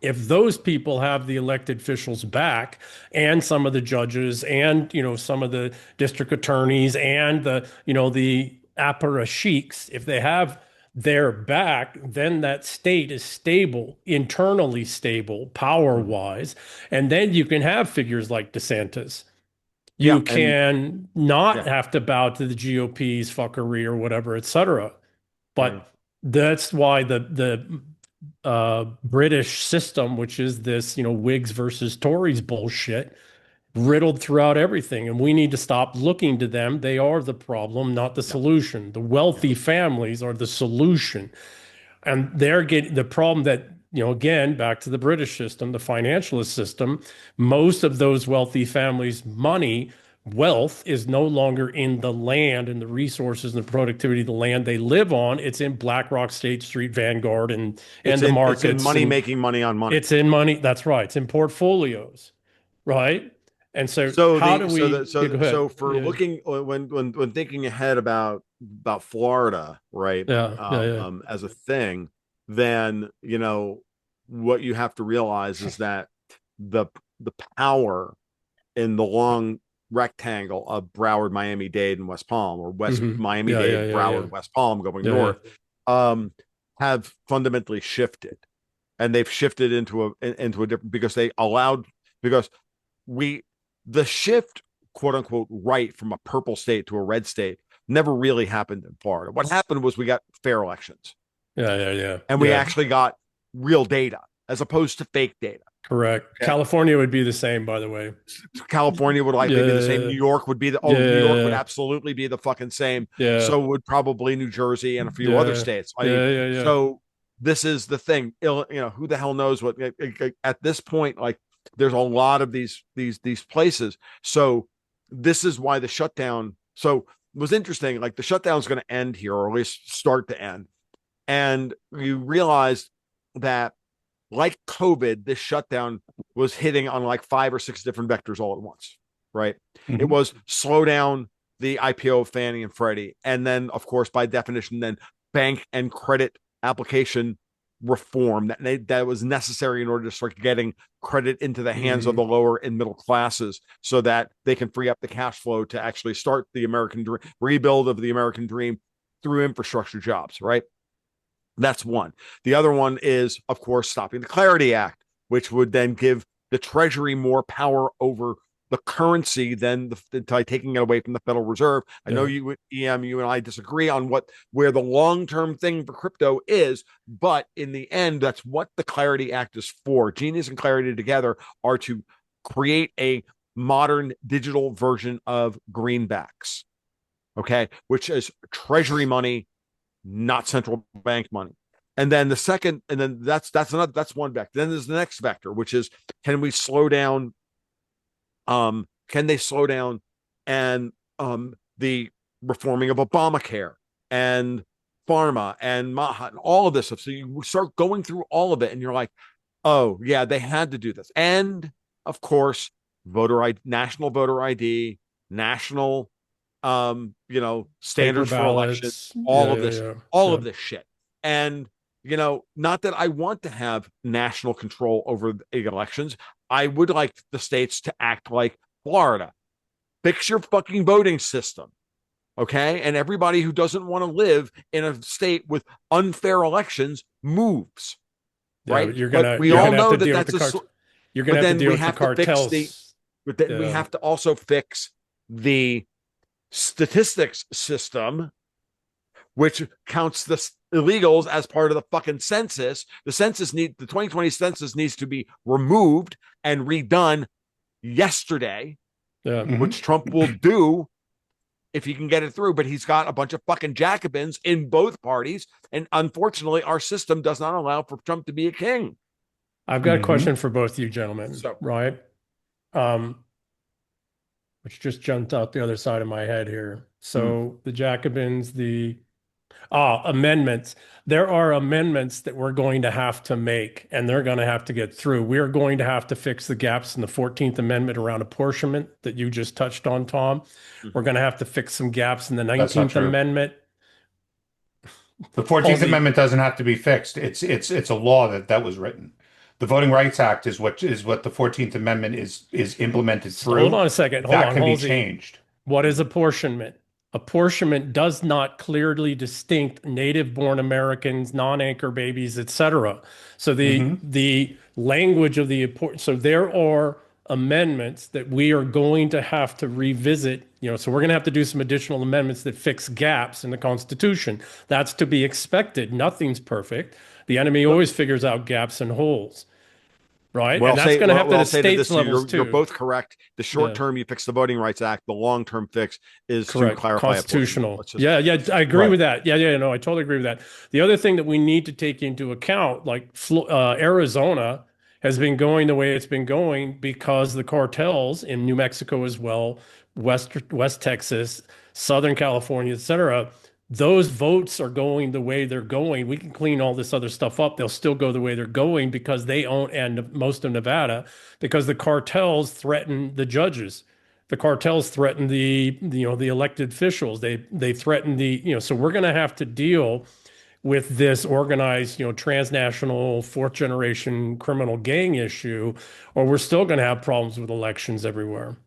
If those people have the elected officials back, and some of the judges, and some of the district attorneys, and the apparatchiks, if they have their back, then that state is stable, internally stable, power-wise, and then you can have figures like DeSantis. You can not have to bow to the GOP's fuckery or whatever, et cetera. But that's why the British system, which is this, Whigs versus Tories bullshit, riddled throughout everything. And we need to stop looking to them. They are the problem, not the solution. The wealthy families are the solution. And they're getting the problem that, again, back to the British system, the financialist system, most of those wealthy families' wealth is no longer in the land and the resources and the productivity of the land they live on. It's in BlackRock, State Street, Vanguard, and the markets. It's in money, making money on money. It's in money. That's right. It's in portfolios, right? And so looking when thinking ahead about Florida, right? As a thing, then what you have to realize is that the power in the long rectangle of Broward, Miami-Dade, and West Palm, or Miami-Dade, Broward, West Palm going north, have fundamentally shifted, and they've shifted into a different, because the shift, quote unquote, right from a purple state to a red state never really happened in Florida. What happened was we got fair elections. And we actually got real data as opposed to fake data. Correct. Okay. California would be the same, by the way. California would likely be the same. New York would be New York would absolutely be the fucking same. So would probably New Jersey and a few other states. So this is the thing. Who the hell knows what at this point, like, there's a lot of these places. So this is why the shutdown. So it was interesting. Like, the shutdown is going to end here, or at least start to end. And you realize that, like COVID, this shutdown was hitting on like 5 or 6 different vectors all at once, right? It was slow down the IPO of Fannie and Freddie. And then, of course, by definition, then bank and credit application reform that was necessary in order to start getting credit into the hands of the lower and middle classes, so that they can free up the cash flow to actually start the American rebuild of the American dream through infrastructure jobs, right? That's one. The other one is, of course, stopping the Clarity Act, which would then give the Treasury more power over the currency than taking it away from the Federal Reserve. I know you and I disagree on where the long-term thing for crypto is, but in the end, that's what the Clarity Act is for. Genius and Clarity together are to create a modern digital version of greenbacks, okay, which is Treasury money, not central bank money. And then the second, and then that's one vector. Then there's the next vector, which is, can we slow down? Can they slow down and the reforming of Obamacare and pharma and Maha and all of this stuff? So you start going through all of it, and you're like, Oh, yeah, they had to do this. And of course, voter ID, national voter ID, national Paper standards for elections, ballots. Yeah, yeah, yeah. all Yeah. of this shit. And not that I want to have national control over the elections. I would like the states to act like Florida. Fix your fucking voting system. Okay. And everybody who doesn't want to live in a state with unfair elections moves. Yeah, Right. But we you're all gonna have know to that deal with the that's you're gonna but have to then deal we with the have to fix the, cartels. but then we Yeah. have to also fix the statistics system, which counts the illegals as part of the fucking census. The 2020 census needs to be removed and redone yesterday, Yeah. which Trump will do if he can get it through. But he's got a bunch of fucking Jacobins in both parties. And unfortunately, our system does not allow for Trump to be a king. I've got a question for both you gentlemen, So, right? Um, which just jumped out the other side of my head here. So the Jacobins, the amendments. There are amendments that we're going to have to make, and they're going to have to get through. We are going to have to fix the gaps in the 14th Amendment around apportionment that you just touched on, Tom. We're going to have to fix some gaps in the That's not 19th true. Amendment. The 14th Halsey, Amendment doesn't have to be fixed. It's a law that was written. The Voting Rights Act is what the 14th Amendment is implemented hold through. on a second. Hold That on, can be Halsey. changed. What is apportionment? Apportionment does not clearly distinct native-born Americans, non-anchor babies, etc. So the language of so there are amendments that we are going to have to revisit. So we're going to have to do some additional amendments that fix gaps in the Constitution. That's to be expected. Nothing's perfect. The enemy always figures out gaps and holes, right? And that's going to happen I'll at say to states this, levels you're too. both correct. The short Yeah. term, you fix the Voting Rights Act. The long term fix is to Correct. clarify Constitutional. apportionment. Yeah, yeah, I agree Right. with that. Yeah, no, I totally agree with that. The other thing that we need to take into account, like Arizona has been going the way it's been going because the cartels in New Mexico as well, West Texas, Southern California, et cetera, those votes are going the way they're going. We can clean all this other stuff up. They'll still go the way they're going because they own, and most of Nevada, because the cartels threaten the judges. The cartels threaten the elected officials. They threaten so we're going to have to deal with this organized, transnational fourth generation criminal gang issue, or we're still going to have problems with elections everywhere.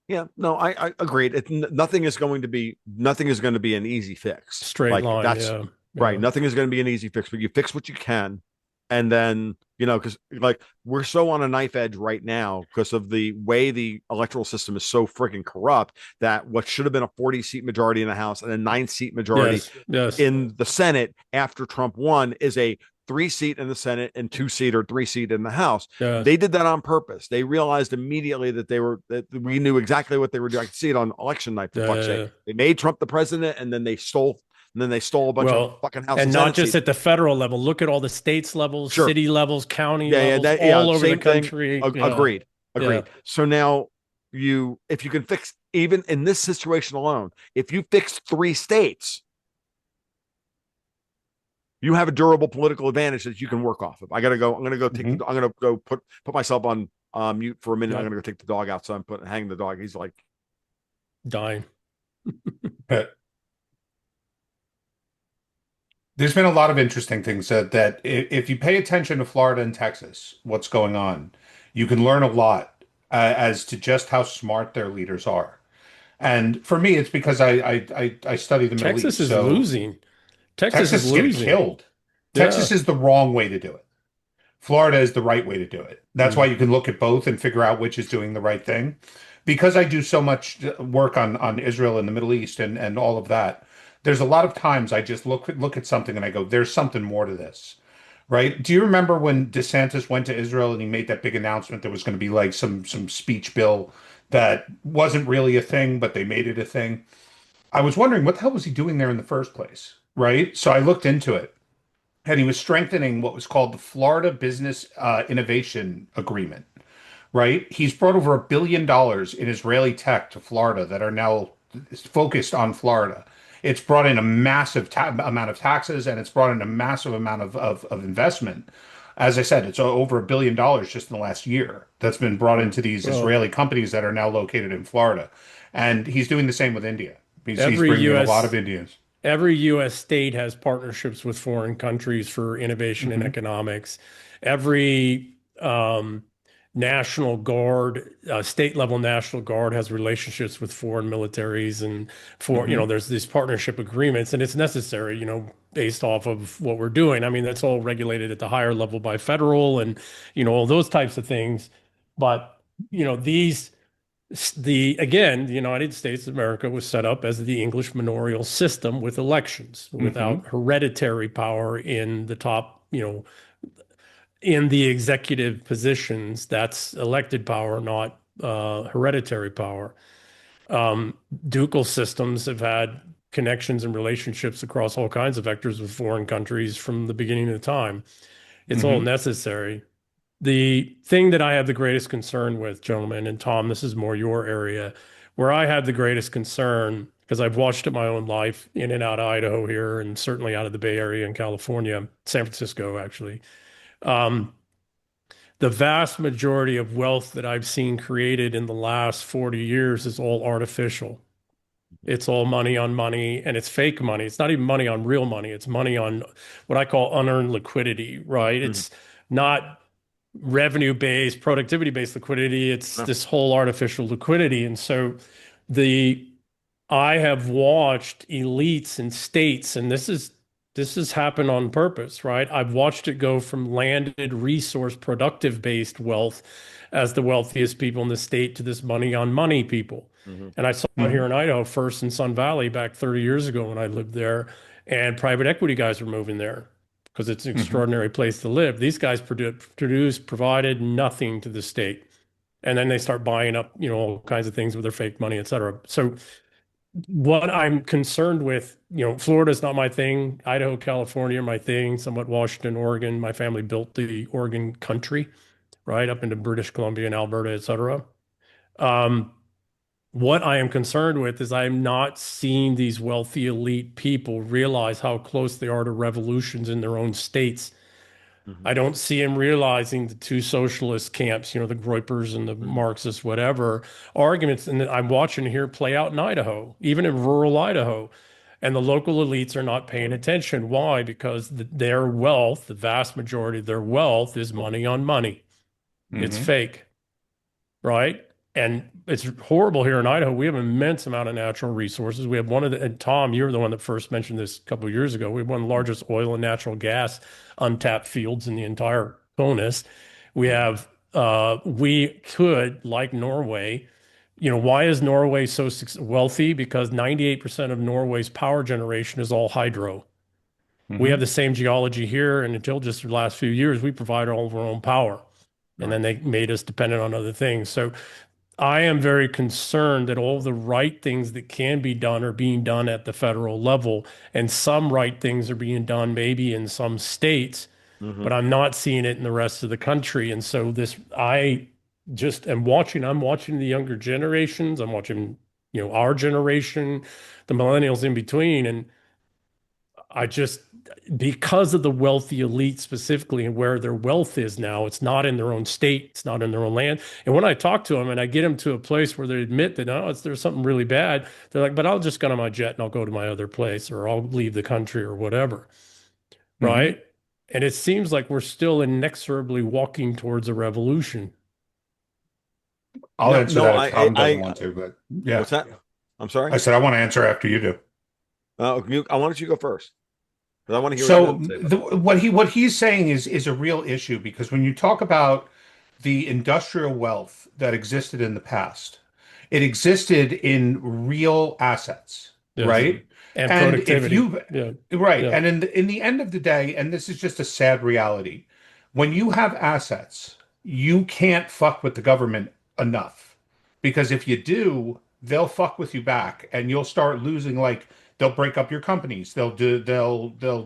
Yeah, no, I agreed. Nothing is going to be an easy fix. Straight Like line, that's yeah. right. Nothing is going to be an easy fix, but you fix what you can, and then because like we're so on a knife edge right now because of the way the electoral system is so freaking corrupt that what should have been a 40-seat majority in the House and a 9-seat majority Yes. in the Senate after Trump won is a 3-seat in the Senate and 2-seat or 3-seat in the House. Yes. They did that on purpose. They realized immediately that we knew exactly what they were doing. I could see it on election night, for fuck's sake. They made Trump the president and then they stole a bunch of fucking House and not just seats. at the federal level. Look at all the states levels, Sure. city levels, county levels, all over the country. Agreed. Yeah. So now if you can fix, even in this situation alone, if you fix 3 states, you have a durable political advantage that you can work off of. I'm gonna go put myself on mute for a minute. I'm gonna go take the dog outside and hang the dog. He's like dying. There's been a lot of interesting things that if you pay attention to Florida and Texas, what's going on, you can learn a lot as to just how smart their leaders are. And for me, it's because I study the Middle East. Texas is So losing. Texas is getting losing. killed. Texas is the wrong way to do it. Florida is the right way to do it. That's why you can look at both and figure out which is doing the right thing. Because I do so much work on Israel and the Middle East and all of that, there's a lot of times I just look at something and I go, there's something more to this. Right? Do you remember when DeSantis went to Israel and he made that big announcement there was going to be like some speech bill that wasn't really a thing, but they made it a thing? I was wondering what the hell was he doing there in the first place? Right? So I looked into it. And he was strengthening what was called the Florida Business Innovation Agreement, right? He's brought over $1 billion in Israeli tech to Florida that are now focused on Florida. It's brought in a massive amount of taxes and it's brought in a massive amount of investment. As I said, it's over $1 billion just in the last year that's been brought into these Well, Israeli companies that are now located in Florida. And he's doing the same with India. He's every bringing in a lot of U.S. Indians. every U.S. state has partnerships with foreign countries for innovation and Hmm. economics. Every National Guard, state level National Guard has relationships with foreign militaries and Hmm. there's these partnership agreements and it's necessary, based off of what we're doing. I mean, that's all regulated at the higher level by federal and, all those types of things. But, these the United States of America was set up as the English manorial system with elections, Hmm. without hereditary power in the top, in the executive positions. That's elected power, not hereditary power. Um, Ducal systems have had connections and relationships across all kinds of vectors with foreign countries from the beginning of time. It's all Hmm. necessary. The thing that I have the greatest concern with, gentlemen, and Tom, this is more your area, where I have the greatest concern, because I've watched it my own life in and out of Idaho here, and certainly out of the Bay Area in California, San Francisco, actually. Um, the vast majority of wealth that I've seen created in the last 40 years is all artificial. It's all money on money, and it's fake money. It's not even money on real money. It's money on what I call unearned liquidity, right? Mhm. It's not revenue-based, productivity-based liquidity. It's No. this whole artificial liquidity. And so the I have watched elites and states, and this has happened on purpose, right? I've watched it go from landed resource productive based wealth as the wealthiest people in the state to this money on money people. Mhm. And I saw it here Hmm. in Idaho first in Sun Valley back 30 years ago when I lived there, and private equity guys were moving there because it's an Hmm. extraordinary place to live. These guys provided nothing to the state. And then they start buying up, all kinds of things with their fake money, et cetera. So what I'm concerned with, Florida's not my thing. Idaho, California are my thing. Somewhat Washington, Oregon. My family built the Oregon country, right up into British Columbia and Alberta, et cetera. Um, what I am concerned with is I'm not seeing these wealthy elite people realize how close they are to revolutions in their own states. Mhm. I don't see him realizing the two socialist camps, the Groypers and the Mhm. Marxists, whatever, arguments. And I'm watching here play out in Idaho, even in rural Idaho. And the local elites are not paying attention. Why? Because their wealth, the vast majority of their wealth, is money on money. It's Hmm. fake, right? And it's horrible here in Idaho. We have an immense amount of natural resources. We have one of the, and Tom, you're the one that first mentioned this a couple of years ago. We have one of the largest oil and natural gas untapped fields in the entire CONUS. We have, we could, like Norway, why is Norway so wealthy? Because 98% of Norway's power generation is all hydro. We have Hmm. the same geology here, and until just the last few years, we provide all of our own power. And Right. then they made us dependent on other things. So I am very concerned that all the right things that can be done are being done at the federal level, and some right things are being done maybe in some states, Mhm. but I'm not seeing it in the rest of the country. And so I just am watching, I'm watching the younger generations, I'm watching, our generation, the millennials in between, and I just, because of the wealthy elite specifically and where their wealth is now, it's not in their own state, it's not in their own land. And when I talk to them and I get them to a place where they admit that, oh, there's something really bad, they're like, but I'll just get on my jet and I'll go to my other place or I'll leave the country or whatever. Hmm. Right. And it seems like we're still inexorably walking towards a revolution. I'll No, answer no, that if Tom doesn't want to, but yeah. what's that? I'm sorry. I said I want to answer after you do. I wanted you to go first because I want to hear what you have So to say about that. what he's saying is a real issue because when you talk about the industrial wealth that existed in the past, it existed in real assets, Yes. Mhm. right? And And if productivity. you Yeah. right, Yeah. and in the end of the day, and this is just a sad reality, when you have assets, you can't fuck with the government enough because if you do, they'll fuck with you back, and you'll start losing like they'll break up your companies. They'll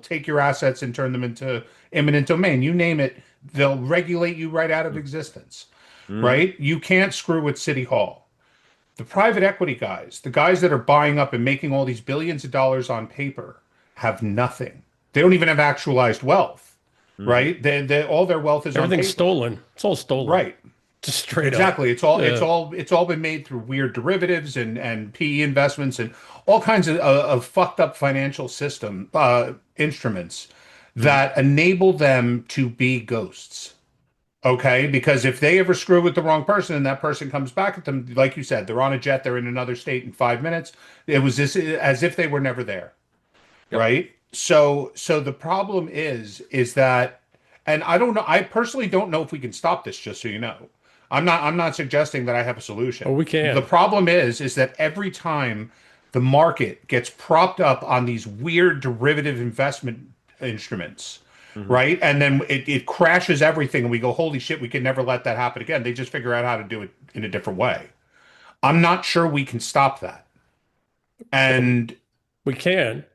take your assets and turn them into eminent domain. You name it, they'll regulate you right out of existence. Mhm. Right? You can't screw with City Hall. The private equity guys, the guys that are buying up and making all these billions of dollars on paper, have nothing. They don't even have actualized wealth. right? All their wealth is on Everything's paper. stolen. It's all stolen. Right. Just straight Exactly. up. It's all been made through weird derivatives and PE investments and all kinds of fucked up financial system instruments that enable them to be ghosts. Okay, because if they ever screw with the wrong person and that person comes back at them, like you said, they're on a jet, they're in another state in 5 minutes. It was this as if they were never there, Yep. right? So the problem is that, and I don't know, I personally don't know if we can stop this, just so you know. I'm not suggesting that I have a solution. Oh, we can. The problem is that every time the market gets propped up on these weird derivative investment instruments, right? And then it crashes everything and we go, holy shit, we can never let that happen again. They just figure out how to do it in a different way. I'm not sure we can stop that. And We can.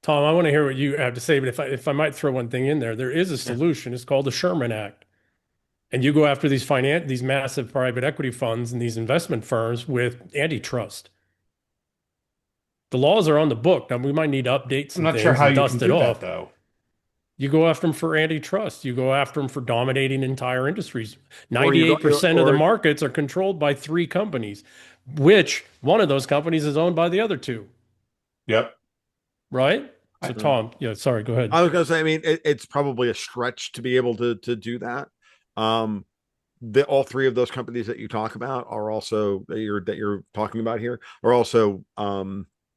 Tom, I want to hear what you have to say, but if I might throw one thing in there, there is a solution. It's called the Sherman Act. And you go after these massive private equity funds and these investment firms with antitrust. The laws are on the book. Now we might need to update I'm some not things sure how and you dust can it do off. that, though. You go after them for antitrust. You go after them for dominating entire industries. Or you go- 98% of the or- markets are controlled by 3 companies, which one of those companies is owned by the other 2, Yep. right? So Tom, yeah, sorry, go ahead. I was going to say, I mean, it's probably a stretch to be able to do that. All 3 of those companies that you talk about are also that you're talking about here are also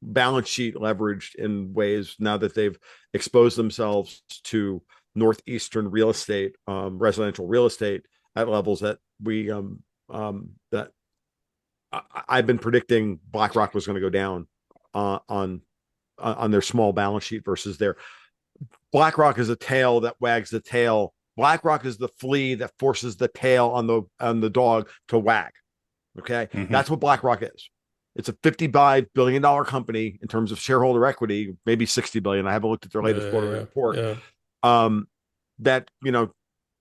balance sheet leveraged in ways now that they've exposed themselves to northeastern real estate, residential real estate at levels that that I've been predicting BlackRock was going to go down on their small balance sheet versus their BlackRock is a tail that wags the tail. BlackRock is the flea that forces the tail on the dog to wag. Okay, that's what BlackRock is. It's a $55 billion company in terms of shareholder equity, maybe 60 billion. I haven't looked at their latest quarterly report. That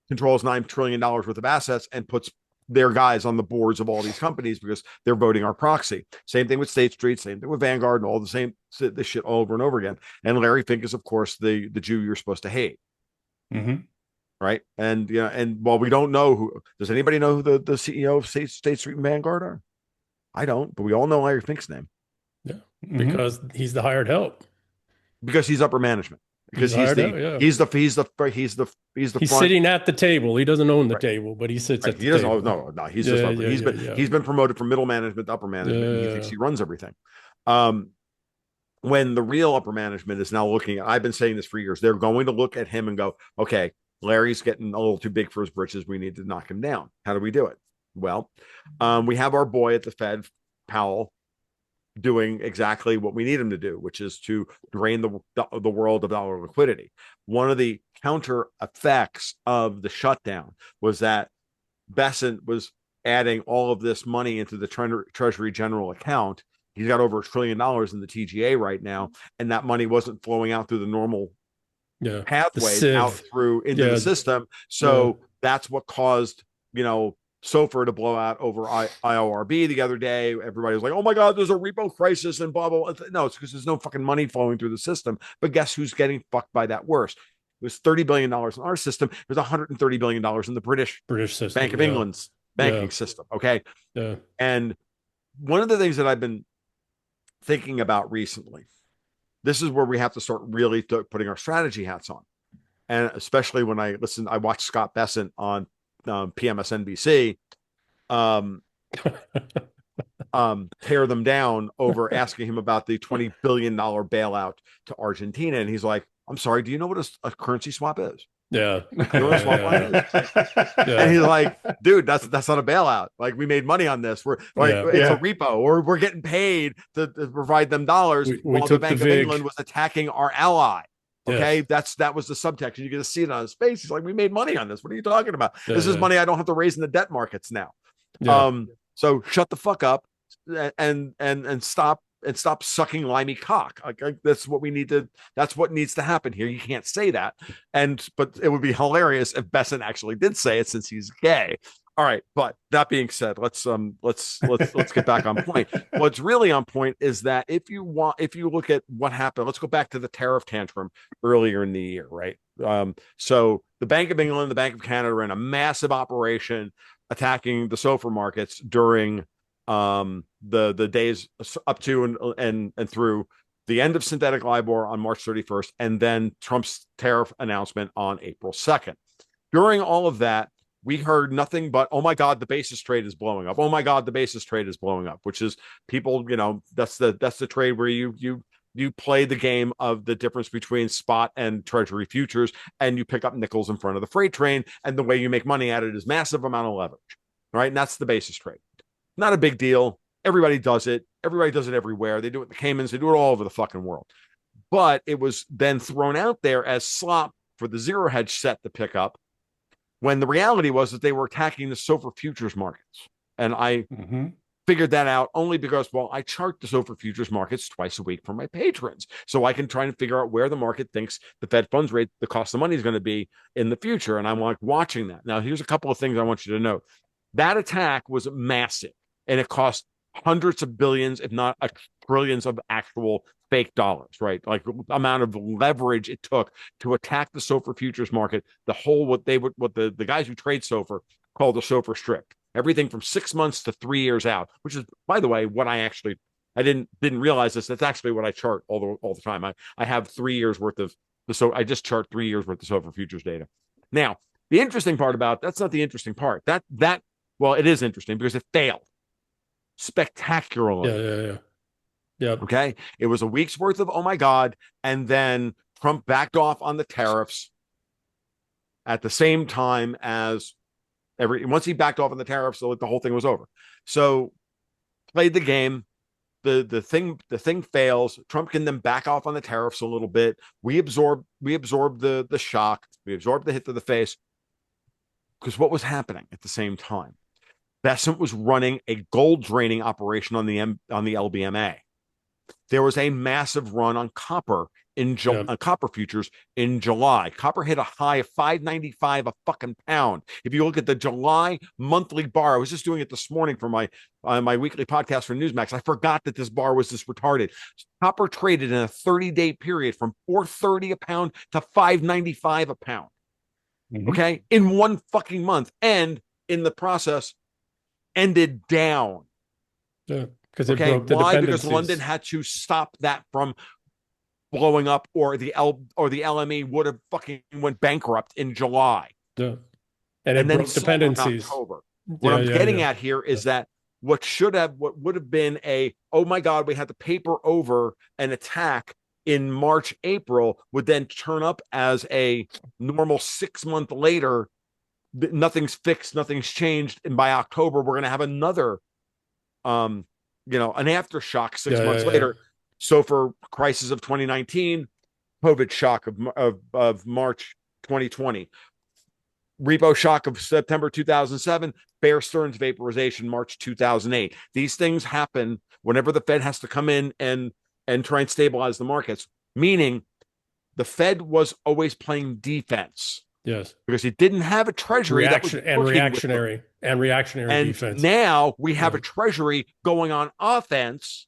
controls $9 trillion worth of assets and puts their guys on the boards of all these companies because they're voting our proxy. Same thing with State Street, same thing with Vanguard, and all this shit all over and over again. And Larry Fink is, of course, the Jew you're supposed to hate. Right. And and while we don't know does anybody know who the CEO of State Street and Vanguard are? I don't, but we all know Larry Fink's name. Yeah, because he's the hired help. Because he's upper management. Because he's sitting at the table. He doesn't own the table, but he sits at the table. No. He's just he's been promoted from middle management to upper management. He thinks he runs everything. When the real upper management is now looking at, I've been saying this for years, they're going to look at him and go, okay, Larry's getting a little too big for his britches. We need to knock him down. How do we do it? Well, we have our boy at the Fed, Powell, doing exactly what we need him to do, which is to drain the world of dollar liquidity. One of the counter effects of the shutdown was that Bessent was adding all of this money into the Treasury General account. He's got over $1 trillion in the TGA right now, and that money wasn't flowing out through the normal pathways out through into the system. So that's what caused, SOFR to blow out over IORB the other day. Everybody was like, oh my God, there's a repo crisis and blah, blah, blah. No, it's because there's no fucking money flowing through the system. But guess who's getting fucked by that worse? It was $30 billion in our system. There's $130 billion in the British system, Bank of England's banking system. Okay. Yeah. And one of the things that I've been thinking about recently, this is where we have to start really putting our strategy hats on. And especially when I watched Scott Bessent on PMSNBC tear them down over asking him about the $20 billion bailout to Argentina. And he's like, I'm sorry, do you know what a currency swap is? Yeah. You know what a swap line is? And he's like, dude, that's not a bailout. Like, we made money on this. We're like, it's a repo, or we're getting paid to provide them dollars while the Bank of England was attacking our ally. Okay, that was the subtext. You get to see it on his face. He's like, we made money on this. What are you talking about? This is money I don't have to raise in the debt markets now. So shut the fuck up and stop sucking limey cock. Like that's what we need to. That's what needs to happen here. You can't say that, but it would be hilarious if Bessent actually did say it, since he's gay. All right, but that being said, let's get back on point. What's really on point is that if you look at what happened, let's go back to the tariff tantrum earlier in the year, right? So the Bank of England, the Bank of Canada ran a massive operation attacking the SOFR markets during the days up to and through the end of synthetic LIBOR on March 31st, and then Trump's tariff announcement on April 2nd. During all of that, we heard nothing but, oh my God, the basis trade is blowing up. Oh my God, the basis trade is blowing up, which is people, that's the trade where you play the game of the difference between spot and treasury futures, and you pick up nickels in front of the freight train, and the way you make money at it is massive amount of leverage, right? And that's the basis trade. Not a big deal. Everybody does it. Everybody does it everywhere. They do it in the Caymans. They do it all over the fucking world. But it was then thrown out there as slop for the zero hedge set to pick up, when the reality was that they were attacking the SOFR futures markets. And I figured that out only because, well, I chart the SOFR futures markets twice a week for my patrons. So I can try and figure out where the market thinks the Fed funds rate, the cost of money, is going to be in the future. And I'm like watching that. Now, here's a couple of things I want you to know. That attack was massive, and it cost hundreds of billions, if not trillions of actual fake dollars, right? Like the amount of leverage it took to attack the SOFR futures market, what the guys who trade SOFR call the SOFR strip. Everything from 6 months to 3 years out, which is, by the way, what I didn't realize this. That's actually what I chart all the time. I have 3 years worth of I just chart 3 years worth of SOFR futures data. Now, the interesting part about that's not the interesting part. Well, it is interesting because it failed spectacularly. Yeah. Okay. It was a week's worth of, oh my God. And then Trump backed off on the tariffs at the same time as once he backed off on the tariffs, so the whole thing was over. So played the game. The thing fails. Trump can then back off on the tariffs a little bit. We absorb the shock. We absorb the hit to the face. Because what was happening at the same time? Besant was running a gold draining operation on the LBMA. There was a massive run on copper on copper futures in July. Copper hit a high of $5.95 a fucking pound. If you look at the July monthly bar, I was just doing it this morning for my weekly podcast for Newsmax. I forgot that this bar was this retarded. Copper traded in a 30-day period from $4.30 a pound to $5.95 a pound. Okay, in one fucking month, and in the process ended down. Yeah, because it broke the dependencies. Because London had to stop that from blowing up, or the LME would have fucking went bankrupt in July. Yeah, and it broke dependencies. What I'm getting at here is that what would have been oh my God, we had to paper over an attack in March, April, would then turn up as a normal 6 month later. Nothing's fixed, nothing's changed, and by October we're going to have another, an aftershock 6 months later. SOFR crisis of 2019, COVID shock of March 2020, repo shock of September 2007, Bear Stearns vaporization March 2008. These things happen whenever the Fed has to come in and try and stabilize the markets, meaning the Fed was always playing defense. Yes, because it didn't have a treasury reactionary defense. And now we have a treasury going on offense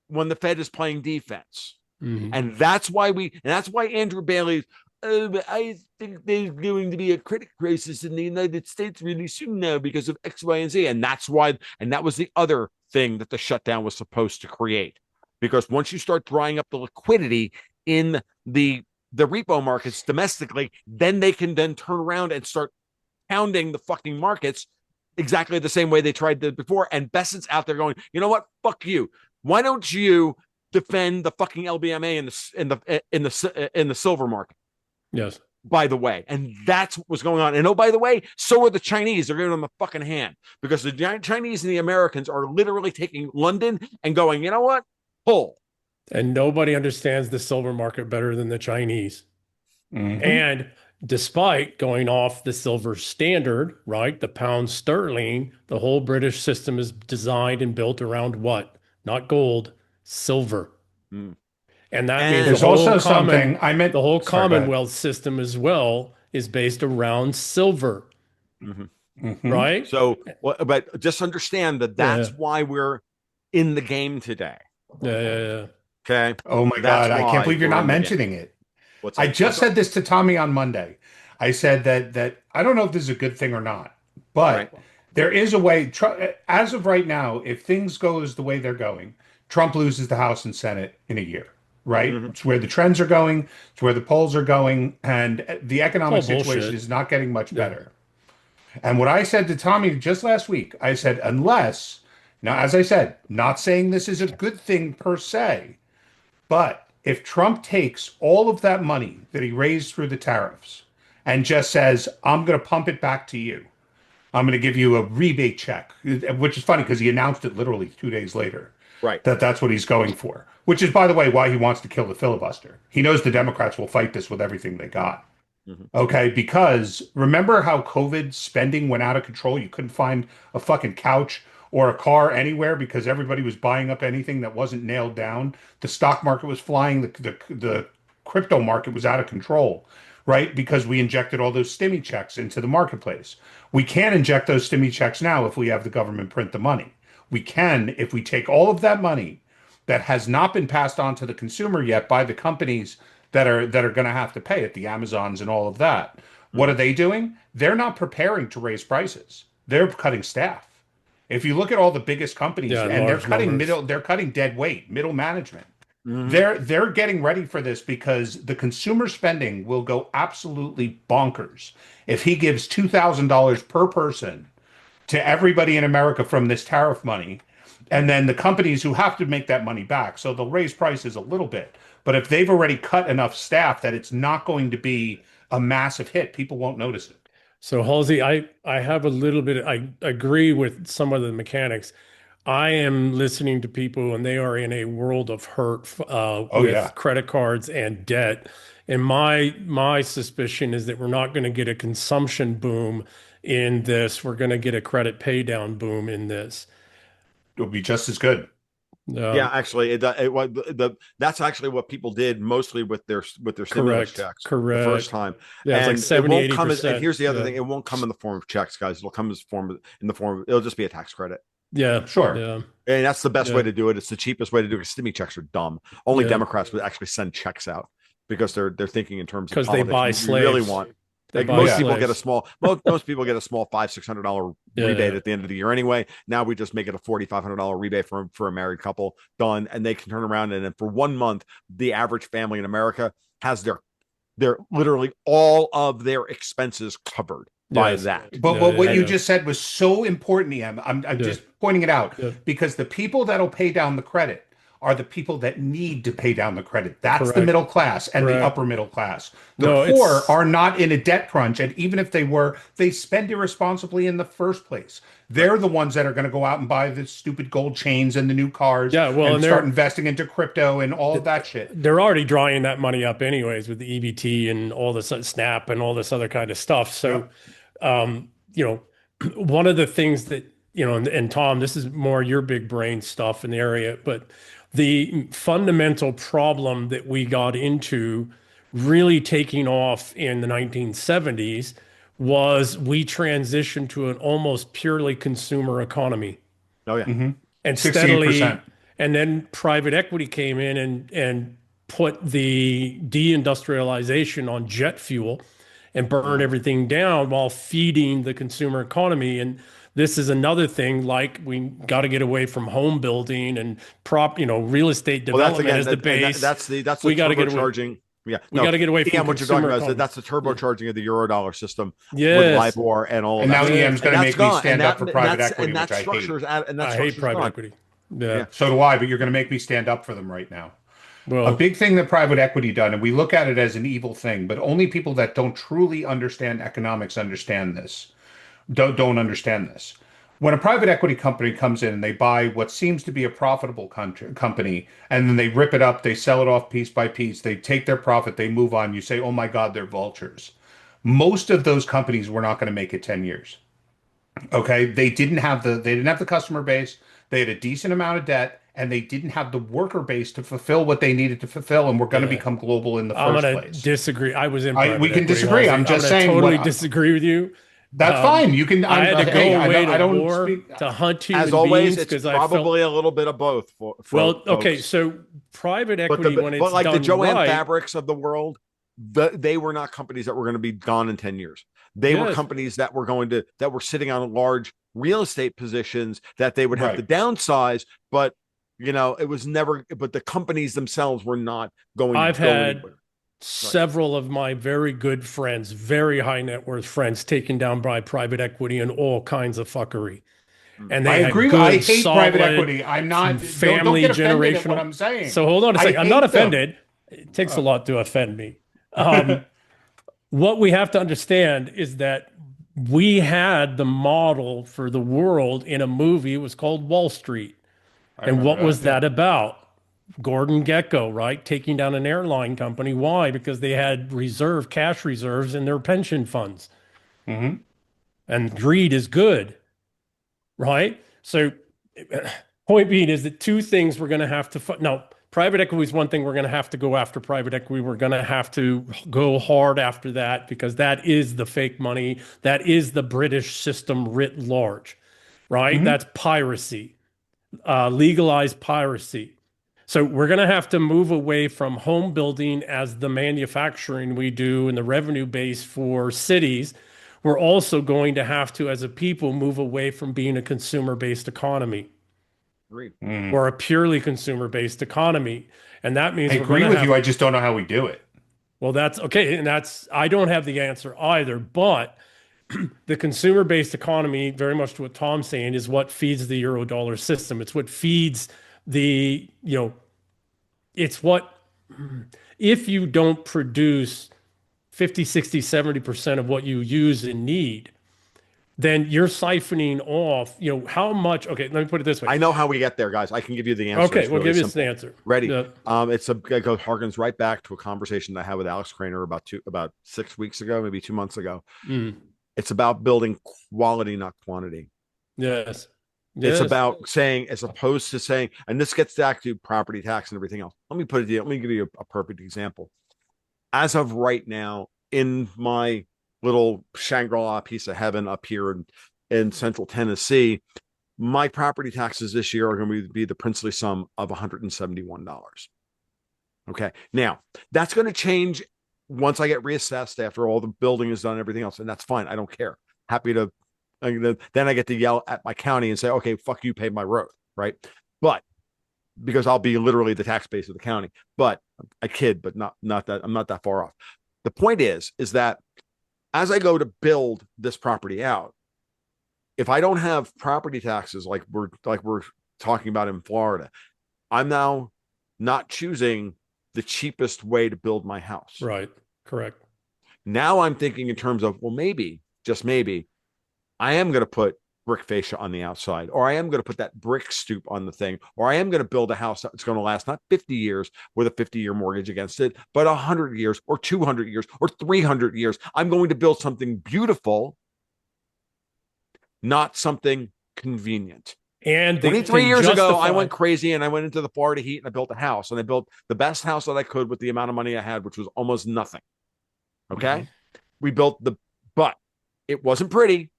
when the Fed is playing defense. And that's why Andrew Bailey, I think there's going to be a credit crisis in the United States really soon now because of X, Y, and Z. And that was the other thing that the shutdown was supposed to create. Because once you start drying up the liquidity in the repo markets domestically, then they can then turn around and start pounding the fucking markets exactly the same way they tried to before. And Besant's out there going, you know what? Fuck you. Why don't you defend the fucking LBMA in the silver market? Yes. By the way, and that's what was going on. And oh, by the way, so are the Chinese. They're giving them a fucking hand because the Chinese and the Americans are literally taking London and going, you know what? Pull. And nobody understands the silver market better than the Chinese. And despite going off the silver standard, right, the pound sterling, the whole British system is designed and built around what? Not gold, silver. And that means there's also something I meant. The whole Commonwealth system as well is based around silver. Right? So, but just understand that's why we're in the game today. Yeah. Okay. Oh my God. I can't believe you're not mentioning it. What's I that? just said this to Tommy on Monday. I said that I don't know if this is a good thing or not, but Right. there is a way. As of right now, if things goes the way they're going, Trump loses the House and Senate in a year. Right? Mhm. It's where the trends are going. It's where the polls are going, and the It's economic all situation bullshit. is not getting much Yeah. better. And what I said to Tommy just last week, I said, unless, now, as I said, not saying this is a good thing per se, but if Trump takes all of that money that he raised through the tariffs and just says, I'm going to pump it back to you, I'm going to give you a rebate check, which is funny because he announced it literally 2 days later Right. that that's what he's going for, which is, by the way, why he wants to kill the filibuster. He knows the Democrats will fight this with everything they got. Mhm. Okay, because remember how COVID spending went out of control? You couldn't find a fucking couch or a car anywhere because everybody was buying up anything that wasn't nailed down. The stock market was flying, the crypto market was out of control, right? Because we injected all those stimmy checks into the marketplace. We can't inject those stimmy checks now if we have the government print the money. We can if we take all of that money that has not been passed on to the consumer yet by the companies that are going to have to pay it, the Amazons and all of that. What are Mhm. they doing? They're not preparing to raise prices. They're cutting staff. If you look at all the biggest companies, Yeah, and large numbers. they're cutting dead weight, middle management. Mhm. They're getting ready for this because the consumer spending will go absolutely bonkers if he gives $2,000 per person to everybody in America from this tariff money. And then the companies who have to make that money back. So they'll raise prices a little bit. But if they've already cut enough staff that it's not going to be a massive hit, people won't notice it. So Halsey, I have a little bit, I agree with some of the mechanics. I am listening to people and they are in a world of hurt Oh, with yeah. credit cards and debt. And my suspicion is that we're not going to get a consumption boom in this. We're going to get a credit pay down boom in this. It'll be just as good. Yeah, Um, actually, that's actually what people did mostly with their stimulus correct, checks the first correct. time, Yeah, it's like and it 70, won't come as. And 80%. here's the other Yeah. thing: it won't come in the form of checks, guys. It'll come as in the form. It'll just be a tax credit, Yeah. Sure. Yeah. and that's the best way Yeah. to do it. It's the cheapest way to do it. Stimmy checks are dumb. Only Yeah. Democrats would actually send checks out because they're thinking in terms of Because they politics. buy We really slaves. want. They Like buy most Yeah. people get a slaves. small most people get a small $500-600 rebate Yeah. at the end of the year anyway. Now we just make it a $4,500 rebate for a married couple, done, and they can turn around and then for 1 month, the average family in America has their literally all of their expenses covered by Yes. that. But Yeah. what Yeah. you Yeah. just said was so important, Em. I'm Yeah. just pointing it out Yeah. because the people that'll pay down the credit are the people that need to pay down the credit. That's the Correct. middle class and the Correct. upper middle class. The No, poor it's are not in a debt crunch. And even if they were, they spend irresponsibly in the first place. Right. They're the ones that are going to go out and buy the stupid gold chains and the new cars yeah. Well, and and start investing into crypto and all of that shit. they're already drawing that money up anyways with the EBT and all this Snap and all this other kind of stuff. So, Yep. you know, one of the things that, and Tom, this is more your big brain stuff in the area, but the fundamental problem that we got into really taking off in the 1970s was we transitioned to an almost purely consumer economy Oh yeah. Mm-hmm. and 68%. steadily, and then private equity came in and put the deindustrialization on jet fuel and burned everything down while feeding the consumer economy. And this is another thing, like we got to get away from home building and real estate Well, that's development again as the base. that's the We got to get away. turbocharging. Yeah, We no, got to get away from EM, what you're talking consumer about is economy. that's the turbocharging of the Eurodollar system with Yes, LIBOR and all of And that. now Yeah. EM's going to That's make me gone, stand up for private equity, and which that I hate. structure's out, and that I hate structure's private gone. equity. Yeah. Yeah. So do I, but you're going to make me stand up for them right now. A Well, big thing that private equity done, and we look at it as an evil thing, but only people that don't truly understand economics understand this. Don't understand this. When a private equity company comes in and they buy what seems to be a profitable company, and then they rip it up, they sell it off piece by piece, they take their profit, they move on. You say, "Oh my God, they're vultures." Most of those companies were not going to make it 10 years. Okay, they didn't have the customer base. They had a decent amount of debt, and they didn't have the worker base to fulfill what they needed to fulfill, and were going to yeah. become global in the I'm first gonna place. disagree. I was in We private can equity, disagree. Halsey. I'm just gonna saying totally disagree with you. that's fine. You can. I had to Hey, go away to I don't war speak. to hunt As human always, beings it's because I felt probably a little bit of both for well. Okay, folks. so private But equity when it's like the done Joanne right, Fabrics of the world, they were not companies that were going to be gone in 10 years. They were companies that were sitting on large real estate positions that they would have to downsize, but it was never, but the companies themselves were not going to I've go had anywhere. several of my very good friends, very high net worth friends, taken down by private equity and all kinds of fuckery. And I they agree. had good, I hate private solid equity. I'm not family don't get offended at generational. what I'm saying. So hold on a I second. I'm not hate them. offended. It takes a lot to offend me. What we have to understand is that we had the model for the world in a movie. It was called Wall Street. And what was that about? Gordon Gekko, right? Taking down an airline company. Why? Because they had cash reserves in their pension funds. Mm-hmm. And greed is good, right? So point being is that two things we're going to have to, now, private equity is one thing we're going to have to go after private equity. We're going to have to go hard after that because that is the fake money. That is the British system writ large, right? Mm-hmm. That's piracy, legalized piracy. So we're going to have to move away from home building as the manufacturing we do and the revenue base for cities. We're also going to have to, as a people, move away from being a consumer-based economy. Or a purely consumer-based economy. And that means I agree with you. I just don't know how we do it. Well, that's okay. And I don't have the answer either, but the consumer-based economy, very much to what Tom's saying, is what feeds the Eurodollar system. It's what feeds it's what, if you don't produce 50, 60, 70% of what you use and need, then you're siphoning off, how much, okay, let me put it this way. I know how we get there, guys. I can give you the answer. Okay, we'll give you the answer. Ready. It harkens right back to a conversation that I had with Alex Craner about 6 weeks ago, maybe 2 months ago. It's about building quality, not quantity. Yes. It's about saying, as opposed to saying, and this gets back to property tax and everything else. Let me give you a perfect example. As of right now, in my little Shangri-La piece of heaven up here in central Tennessee, my property taxes this year are going to be the princely sum of $171. Okay. Now, that's going to change once I get reassessed after all the building is done and everything else, and that's fine. I don't care. Happy to. Then I get to yell at my county and say, okay, fuck you, pay my road, right? But because I'll be literally the tax base of the county. But I kid, but not that I'm not that far off. The point is that as I go to build this property out, if I don't have property taxes like we're talking about in Florida, I'm now not choosing the cheapest way to build my house. Right. Correct. Now I'm thinking in terms of, well, maybe, just maybe, I am going to put brick fascia on the outside, or I am going to put that brick stoop on the thing, or I am going to build a house that's going to last not 50 years with a 50-year mortgage against it, but 100 years or 200 years or 300 years. I'm going to build something beautiful, not something convenient. And 23 years ago, I went crazy and I went into the Florida heat and I built a house, and I built the best house that I could with the amount of money I had, which was almost nothing. Okay. We built but it wasn't pretty.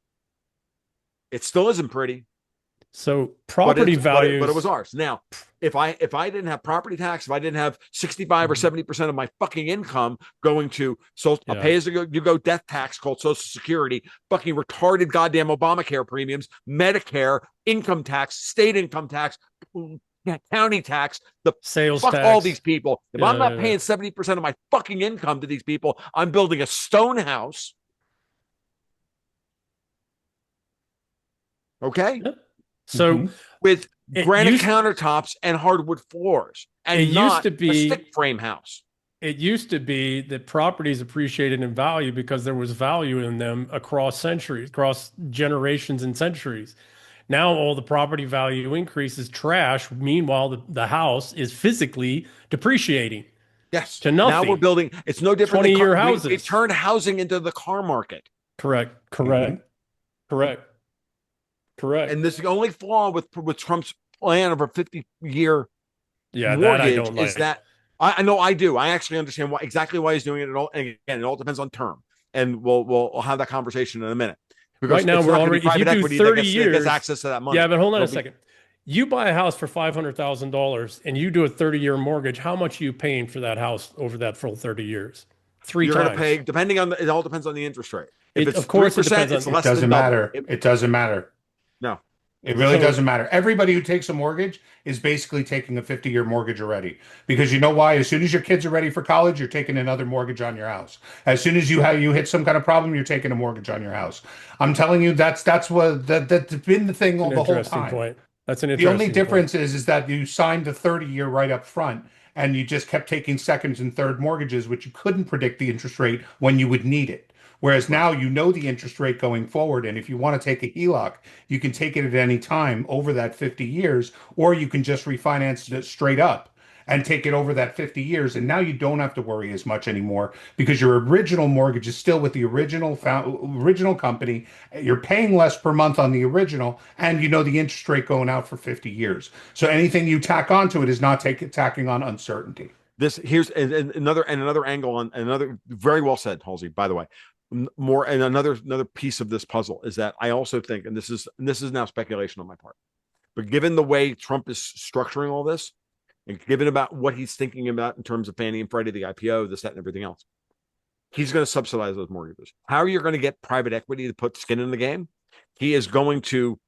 It still isn't pretty. So property values, but it was ours. Now, if I didn't have property tax, if I didn't have 65 or 70% of my fucking income going to a pay-as-you-go death tax called Social Security, fucking retarded goddamn Obamacare premiums, Medicare, income tax, state income tax, county tax, the sales fuck tax, all these people. If I'm not paying 70% of my fucking income to these people, I'm building a stone house. Okay. So with granite countertops and hardwood floors, and not a stick frame house. It used to be that properties appreciated in value because there was value in them across centuries, across generations and centuries. Now all the property value increase is trash. Meanwhile, the house is physically depreciating. Yes. To nothing. Now we're building. It's no different. 20-year houses. We turned housing into the car market. Correct. And this is the only flaw with Trump's plan of a 50-year mortgage that I don't like. Is that I know I do. I actually understand exactly why he's doing it at all. And again, it all depends on term. And we'll have that conversation in a minute. Because right now we're already, if you do 30 years, gets access to that money. Yeah, but hold on a second. You buy a house for $500,000 and you do a 30-year mortgage. How much are you paying for that house over that full 30 years? 3 You're going to times. pay, depending on it all depends on the interest rate. If it's Of course, it 3%, depends it's on. It less than doesn't double. matter. It doesn't matter. No. It really So- doesn't matter. Everybody who takes a mortgage is basically taking a 50-year mortgage already. Because you know why? As soon as your kids are ready for college, you're taking another mortgage on your house. As soon as you hit some kind of problem, you're taking a mortgage on your house. I'm telling you, that's that's been the thing That's an the whole interesting time. point. That's an The only interesting difference point. is that you signed the 30-year right up front and you just kept taking seconds and third mortgages, which you couldn't predict the interest rate when you would need it. Whereas now you know the interest rate going forward, and if you want to take a HELOC, you can take it at any time over that 50 years, or you can just refinance it straight up and take it over that 50 years. And now you don't have to worry as much anymore because your original mortgage is still with the original company. You're paying less per month on the original, and you know the interest rate going out for 50 years. So anything you tack onto it is not tacking on uncertainty. Here's another angle on another very well said, Halsey, by the way. More and another piece of this puzzle is that I also think, and this is now speculation on my part, but given the way Trump is structuring all this, and given about what he's thinking about in terms of Fannie and Freddie, the IPO, this, that, and everything else, he's going to subsidize those mortgages. How are you going to get private equity to put skin in the game? He is going to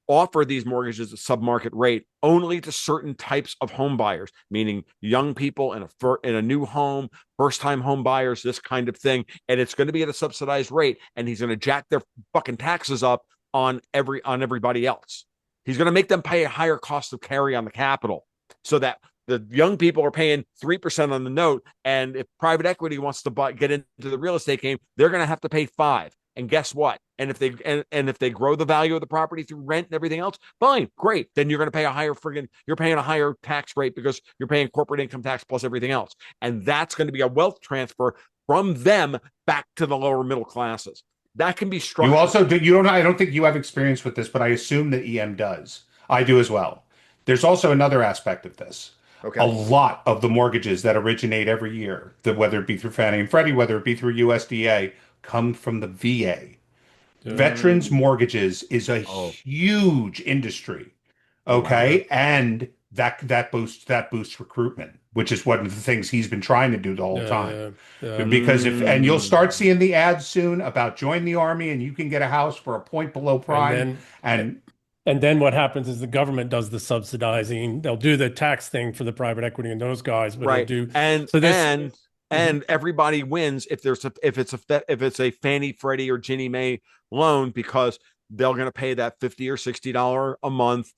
offer these mortgages at sub-market rate only to certain types of home buyers, meaning young people in a new home, first-time home buyers, this kind of thing. And it's going to be at a subsidized rate, and he's going to jack their fucking taxes up on everybody else. He's going to make them pay a higher cost of carry on the capital so that the young people are paying 3% on the note. And if private equity wants to get into the real estate game, they're going to have to pay 5%. And guess what? And if they grow the value of the property through rent and everything else, fine, great. Then you're going to pay you're paying a higher tax rate because you're paying corporate income tax plus everything else. And that's going to be a wealth transfer from them back to the lower middle classes. That can be structured. You also do, you don't, I don't think you have experience with this, but I assume that EM does. I do as well. There's also another aspect of this. Okay. A lot of the mortgages that originate every year, whether it be through Fannie and Freddie, whether it be through USDA, come from the VA. Veterans mortgages is a huge industry. Okay. Wow. And that boosts recruitment, which is one of the things he's been trying to do the whole time. Because and you'll start seeing the ads soon about join the army and you can get a house for a point below prime. And then what happens is the government does the subsidizing. They'll do the tax thing for the private equity and those guys, but right. they'll do and everybody wins if it's a Fannie, Freddie, or Ginnie Mae loan because they're going to pay that $50 or $60 a month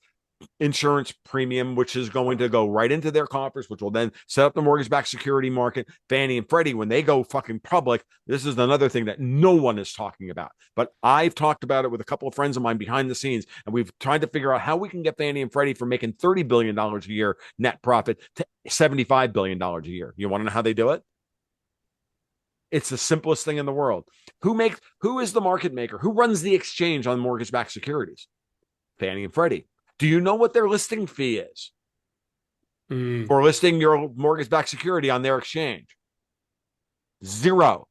insurance premium, which is going to go right into their coffers, which will then set up the mortgage-backed security market. Fannie and Freddie, when they go fucking public, this is another thing that no one is talking about. But I've talked about it with a couple of friends of mine behind the scenes, and we've tried to figure out how we can get Fannie and Freddie from making $30 billion a year net profit to $75 billion a year. You want to know how they do it? It's the simplest thing in the world. Who is the market maker? Who runs the exchange on mortgage-backed securities? Fannie and Freddie. Do you know what their listing fee is for listing your mortgage-backed security on their exchange? 0.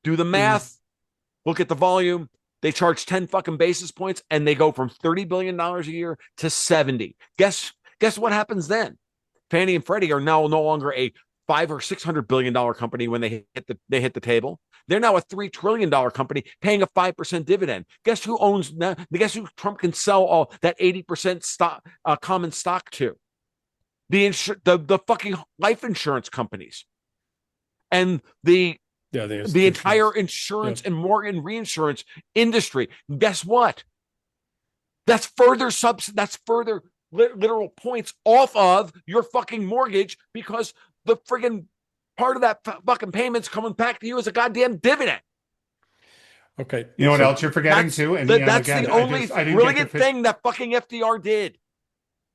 Do the math. Look at the volume. They charge 10 fucking basis points, and they go from $30 billion a year to 70. Guess what happens then? Fannie and Freddie are now no longer a $500 or $600 billion company when they hit the table. They're now a $3 trillion company paying a 5% dividend. Guess who Trump can sell all that 80% stock, common stock to? The fucking life insurance companies and the entire insurance and mortgage reinsurance industry. Guess what? That's further literal points off of your fucking mortgage because the friggin' part of that fucking payment's coming back to you as a goddamn dividend. Okay. You know what else you're forgetting too? And that's the only brilliant thing that fucking FDR did.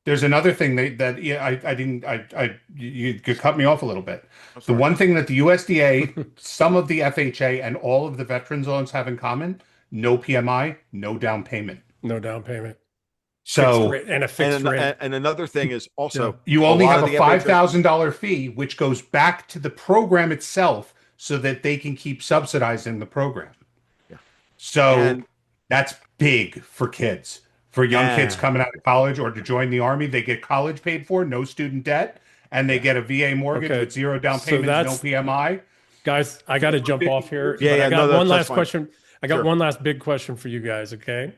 There's another thing you cut me off a little bit. The one thing that the USDA, some of the FHA, and all of the veterans loans have in common: no PMI, no down payment. No down payment. So a fixed rate. And another thing is also you only have a $5,000 fee, which goes back to the program itself, so that they can keep subsidizing the program. Yeah. So that's big for kids. For young kids coming out of college or to join the army, they get college paid for, no student debt, and they get a VA mortgage with zero down payments, no PMI. Guys, I got to jump off here. Yeah, I got one last fine. question. I got one last big question for you guys. Okay.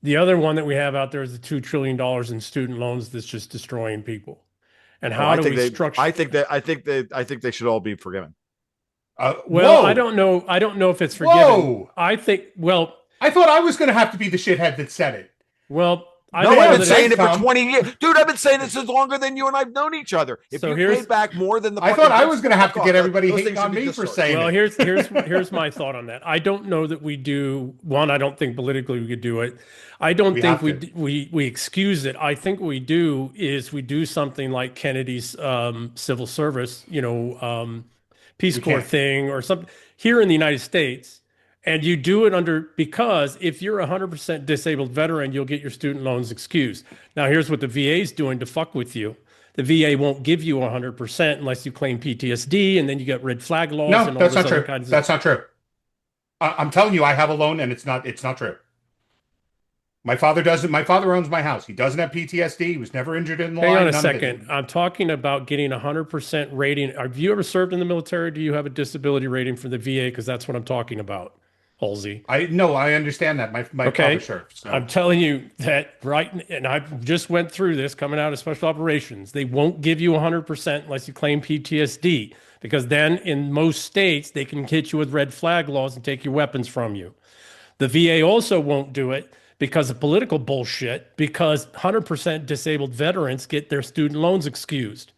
The other one that we have out there is the $2 trillion in student loans that's just destroying people. And how do we structure? I think they should all be forgiven. Well, I don't know. I don't know if it's forgiven. Whoa. I thought I was going to have to be the shithead that said it. Well, I've been saying it for 20 years. Dude, I've been saying this is longer than you and I've known each other. If you pay back more than the I thought I was going to have to get everybody hating on me for saying it. Well, here's my thought on that. I don't know that we do. One, I don't think politically we could do it. I don't think we excuse it. I think what we do is we do something like Kennedy's civil service, Peace Corps thing or something here in the United States. And you do it because if you're a 100% disabled veteran, you'll get your student loans excused. Now, here's what the VA is doing to fuck with you. The VA won't give you 100% unless you claim PTSD, and then you get red flag laws. No, and all that's this not other true. kinds of That's not true. I'm telling you, I have a loan, and it's not true. My father doesn't. My father owns my house. He doesn't have PTSD. He was never injured in the line. Hang on a second. I'm talking about getting 100% rating. Have you ever served in the military? Do you have a disability rating from the VA? Because that's what I'm talking about. Halsey. I understand that. My father served. So. I'm telling you that and I just went through this coming out of special operations. They won't give you 100% unless you claim PTSD, because then in most states they can hit you with red flag laws and take your weapons from you. The VA also won't do it because of political bullshit, because 100% disabled veterans get their student loans excused.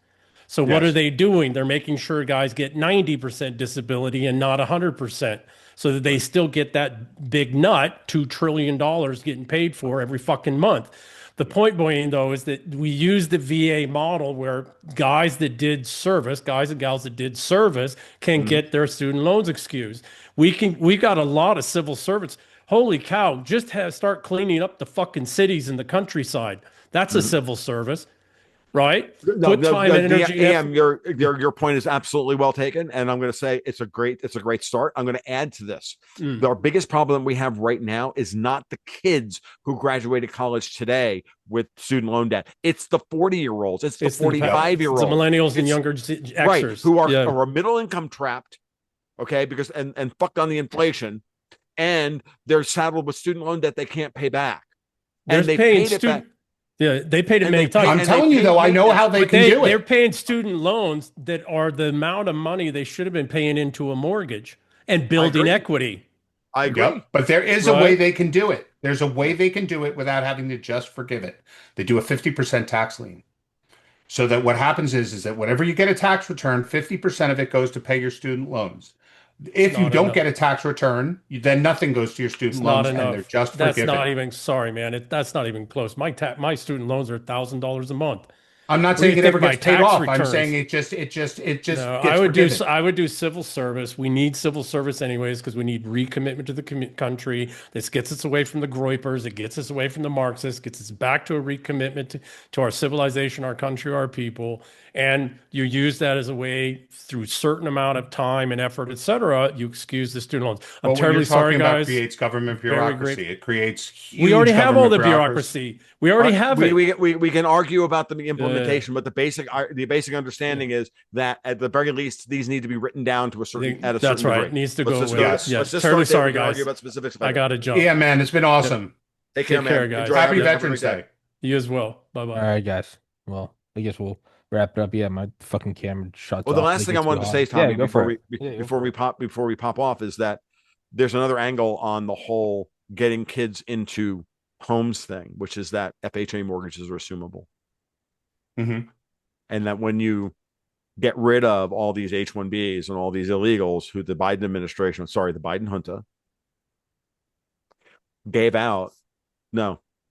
So what are they doing? They're making sure guys get 90% disability and not 100%. So that they still get that big nut, $2 trillion getting paid for every fucking month. The point being, though, is that we use the VA model where guys and gals that did service can get their student loans excused. We got a lot of civil servants. Holy cow, just start cleaning up the fucking cities and the countryside. That's a civil service. Right? Put time and energy. Your point is absolutely well taken, and I'm going to say it's a great start. I'm going to add to this. Our biggest problem we have right now is not the kids who graduated college today with student loan debt. It's the 40-year-olds. It's the 45-year-olds. The millennials and younger Xers. Right, who are middle income trapped, okay, because and fucked on the inflation, and they're saddled with student loan debt they can't pay back. And they paid it back. Yeah, they paid it many times. I'm telling you, though, I know how they can do it. They're paying student loans that are the amount of money they should have been paying into a mortgage and building equity. I agree. Yep. But there is a way they can do it. There's a way they can do it without having to just forgive it. They do a 50% tax lien. So that what happens is that whenever you get a tax return, 50% of it goes to pay your student loans. If you don't get a tax return, then nothing goes to your student loans, and they're just forgiven. That's not even. Sorry, man. That's not even close. My student loans are $1,000 a month. I'm not saying it ever gets paid off. I'm saying it just gets I would do civil service. We need civil service anyways, because we need recommitment to the country. This gets us away from the groypers. It gets us away from the Marxists. Gets us back to a recommitment to our civilization, our country, our people. And you use that as a way through certain amount of time and effort, et cetera. You excuse the student loans. I'm terribly sorry, guys. It creates government bureaucracy. It creates huge. We already have all the bureaucracy. We already have it. We can argue about the implementation, but the basic understanding is that at the very least these need to be written down to a certain degree. That's right. It needs to go. Yes. Terribly sorry, guys. Argue about specifics about I got to jump. Yeah, man. It's been awesome. Take care, guys. Happy Veterans Day. You as well. Bye-bye. All right, guys. Well, I guess we'll wrap it up. Yeah, my fucking camera shuts off. Well, the last thing I wanted to say, Tommy, before we pop off, is that there's another angle on the whole getting kids into homes thing, which is that FHA mortgages are assumable. And that when you get rid of all these H-1Bs and all these illegals who the Biden junta gave out,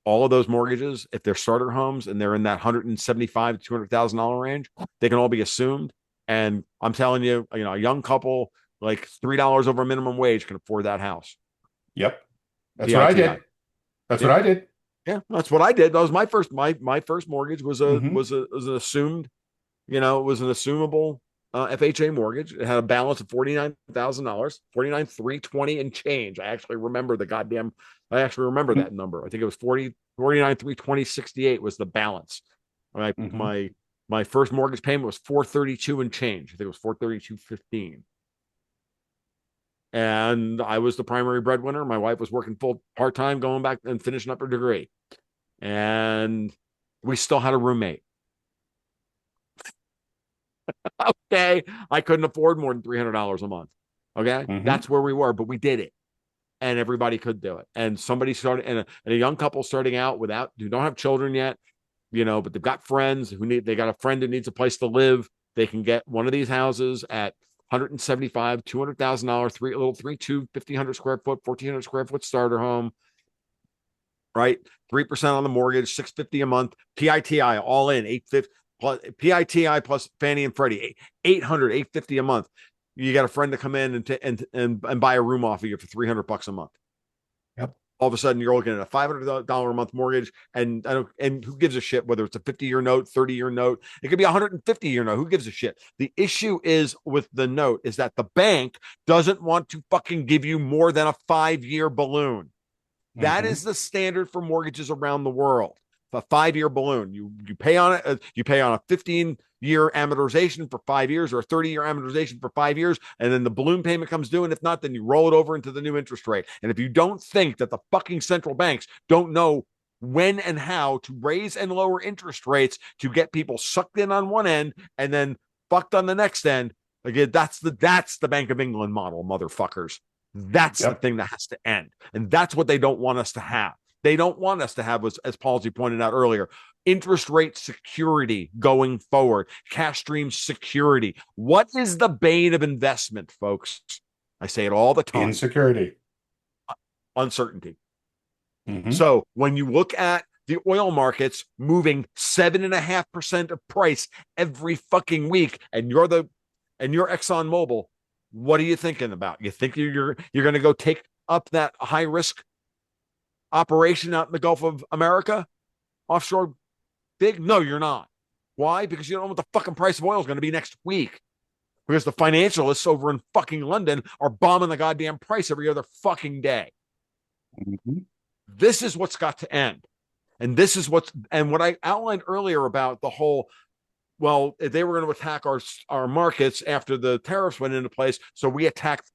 all of those mortgages, if they're starter homes and they're in that $175,000 to $200,000 range, they can all be assumed. And I'm telling you, a young couple, like $3 over minimum wage, can afford that house. Yep, that's what I did. That's what I did. Yeah, that's what I did. That was my first. My first mortgage was an assumed, it was an assumable FHA mortgage. It had a balance of $49,000, $49,320 and change. I actually remember that number. I think it was $49,320.68 was the balance. My My first mortgage payment was $432 and change. I think it was $432.15. And I was the primary breadwinner. My wife was working full part-time, going back and finishing up her degree. And we still had a roommate. Okay. I couldn't afford more than $300 a month. Okay. That's where we were, but we did it. And everybody could do it. And somebody started, and a young couple starting out who don't have children yet, but they've got friends they got a friend who needs a place to live. They can get one of these houses at $175,000, $200,000, little 1,500 square foot, 1,400 square foot starter home, right? 3% on the mortgage, $650 a month, PITI all in, $850 plus PITI plus Fannie and Freddie, $800, $850 a month. You got a friend to come in and buy a room off of you for $300 a month. Yep. All of a sudden, you're looking at a $500 a month mortgage, and who gives a shit whether it's a 50-year note, 30-year note? It could be a 150-year note. Who gives a shit? The issue is with the note is that the bank doesn't want to fucking give you more than a 5-year balloon. That is the standard for mortgages around the world. A 5-year balloon. You pay on it. You pay on a 15-year amortization for 5 years, or a 30-year amortization for 5 years, and then the balloon payment comes due. And if not, then you roll it over into the new interest rate. And if you don't think that the fucking central banks don't know when and how to raise and lower interest rates to get people sucked in on one end and then fucked on the next end, again, that's the Bank of England model, motherfuckers. That's the thing that has to end. And that's what they don't want us to have. They don't want us to have, as Palsy pointed out earlier, interest rate security going forward, cash stream security. What is the bane of investment, folks? I say it all the time. Insecurity. Uncertainty. So when you look at the oil markets moving 7.5% of price every fucking week, and you're ExxonMobil, what are you thinking about? You think you're going to go take up that high risk operation out in the Gulf of America, offshore big? No, you're not. Why? Because you don't know what the fucking price of oil is going to be next week. Because the financialists over in fucking London are bombing the goddamn price every other fucking day. This is what's got to end. And this is what I outlined earlier about the whole, well, if they were going to attack our markets after the tariffs went into place, so we attacked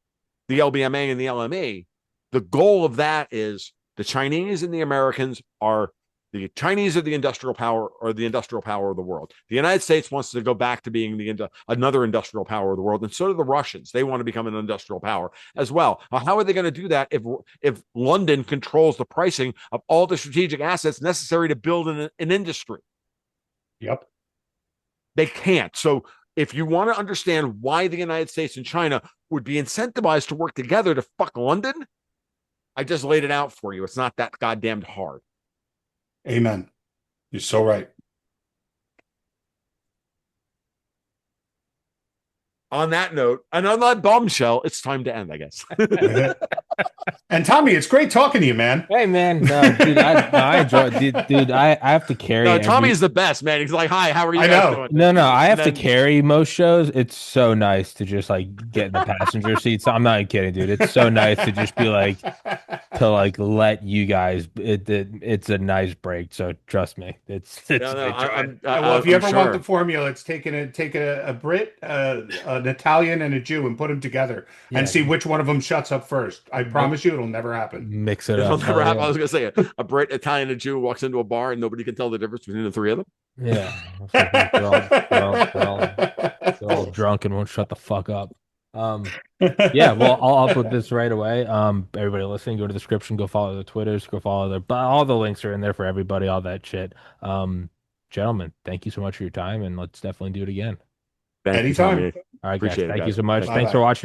the LBMA and the LME. The goal of that is the Chinese and the Americans are the Chinese are the industrial power, or the industrial power of the world. The United States wants to go back to being another industrial power of the world, and so do the Russians. They want to become an industrial power as well. How are they going to do that if London controls the pricing of all the strategic assets necessary to build an industry? Yep. They can't. So if you want to understand why the United States and China would be incentivized to work together to fuck London, I just laid it out for you. It's not that goddamn hard. Amen. You're so right. On that note, and on that bombshell, it's time to end, I guess. And Tommy, it's great talking to you, man. Hey, man, no, dude, I enjoy, dude. I have to carry. No, Tommy's the best, man. He's like, "Hi, how are you I guys know. doing?" No, I have to carry most shows. It's so nice to just like get in the passenger seat. So I'm not kidding, dude. It's so nice to just be like let you guys. It's a nice break. So trust me, it's. Well, if you ever want the formula, it's take a Brit, an Italian, and a Jew, and put them together and see which one of them shuts up first. I promise you, it'll never happen. Mix it It'll up. never happen. I was gonna say it. A Brit, Italian, and Jew walks into a bar, and nobody can tell the difference between the three of them. Yeah, they're all drunk and won't shut the fuck up. Yeah, well, I'll upload this right away. Everybody listening, go to the description, go follow the Twitters, go follow all the links are in there for everybody, all that shit. Gentlemen, thank you so much for your time, and let's definitely do it again. Anytime. You, all right, guys, appreciate it, thank guys. you so much. Thanks. Thanks for watching.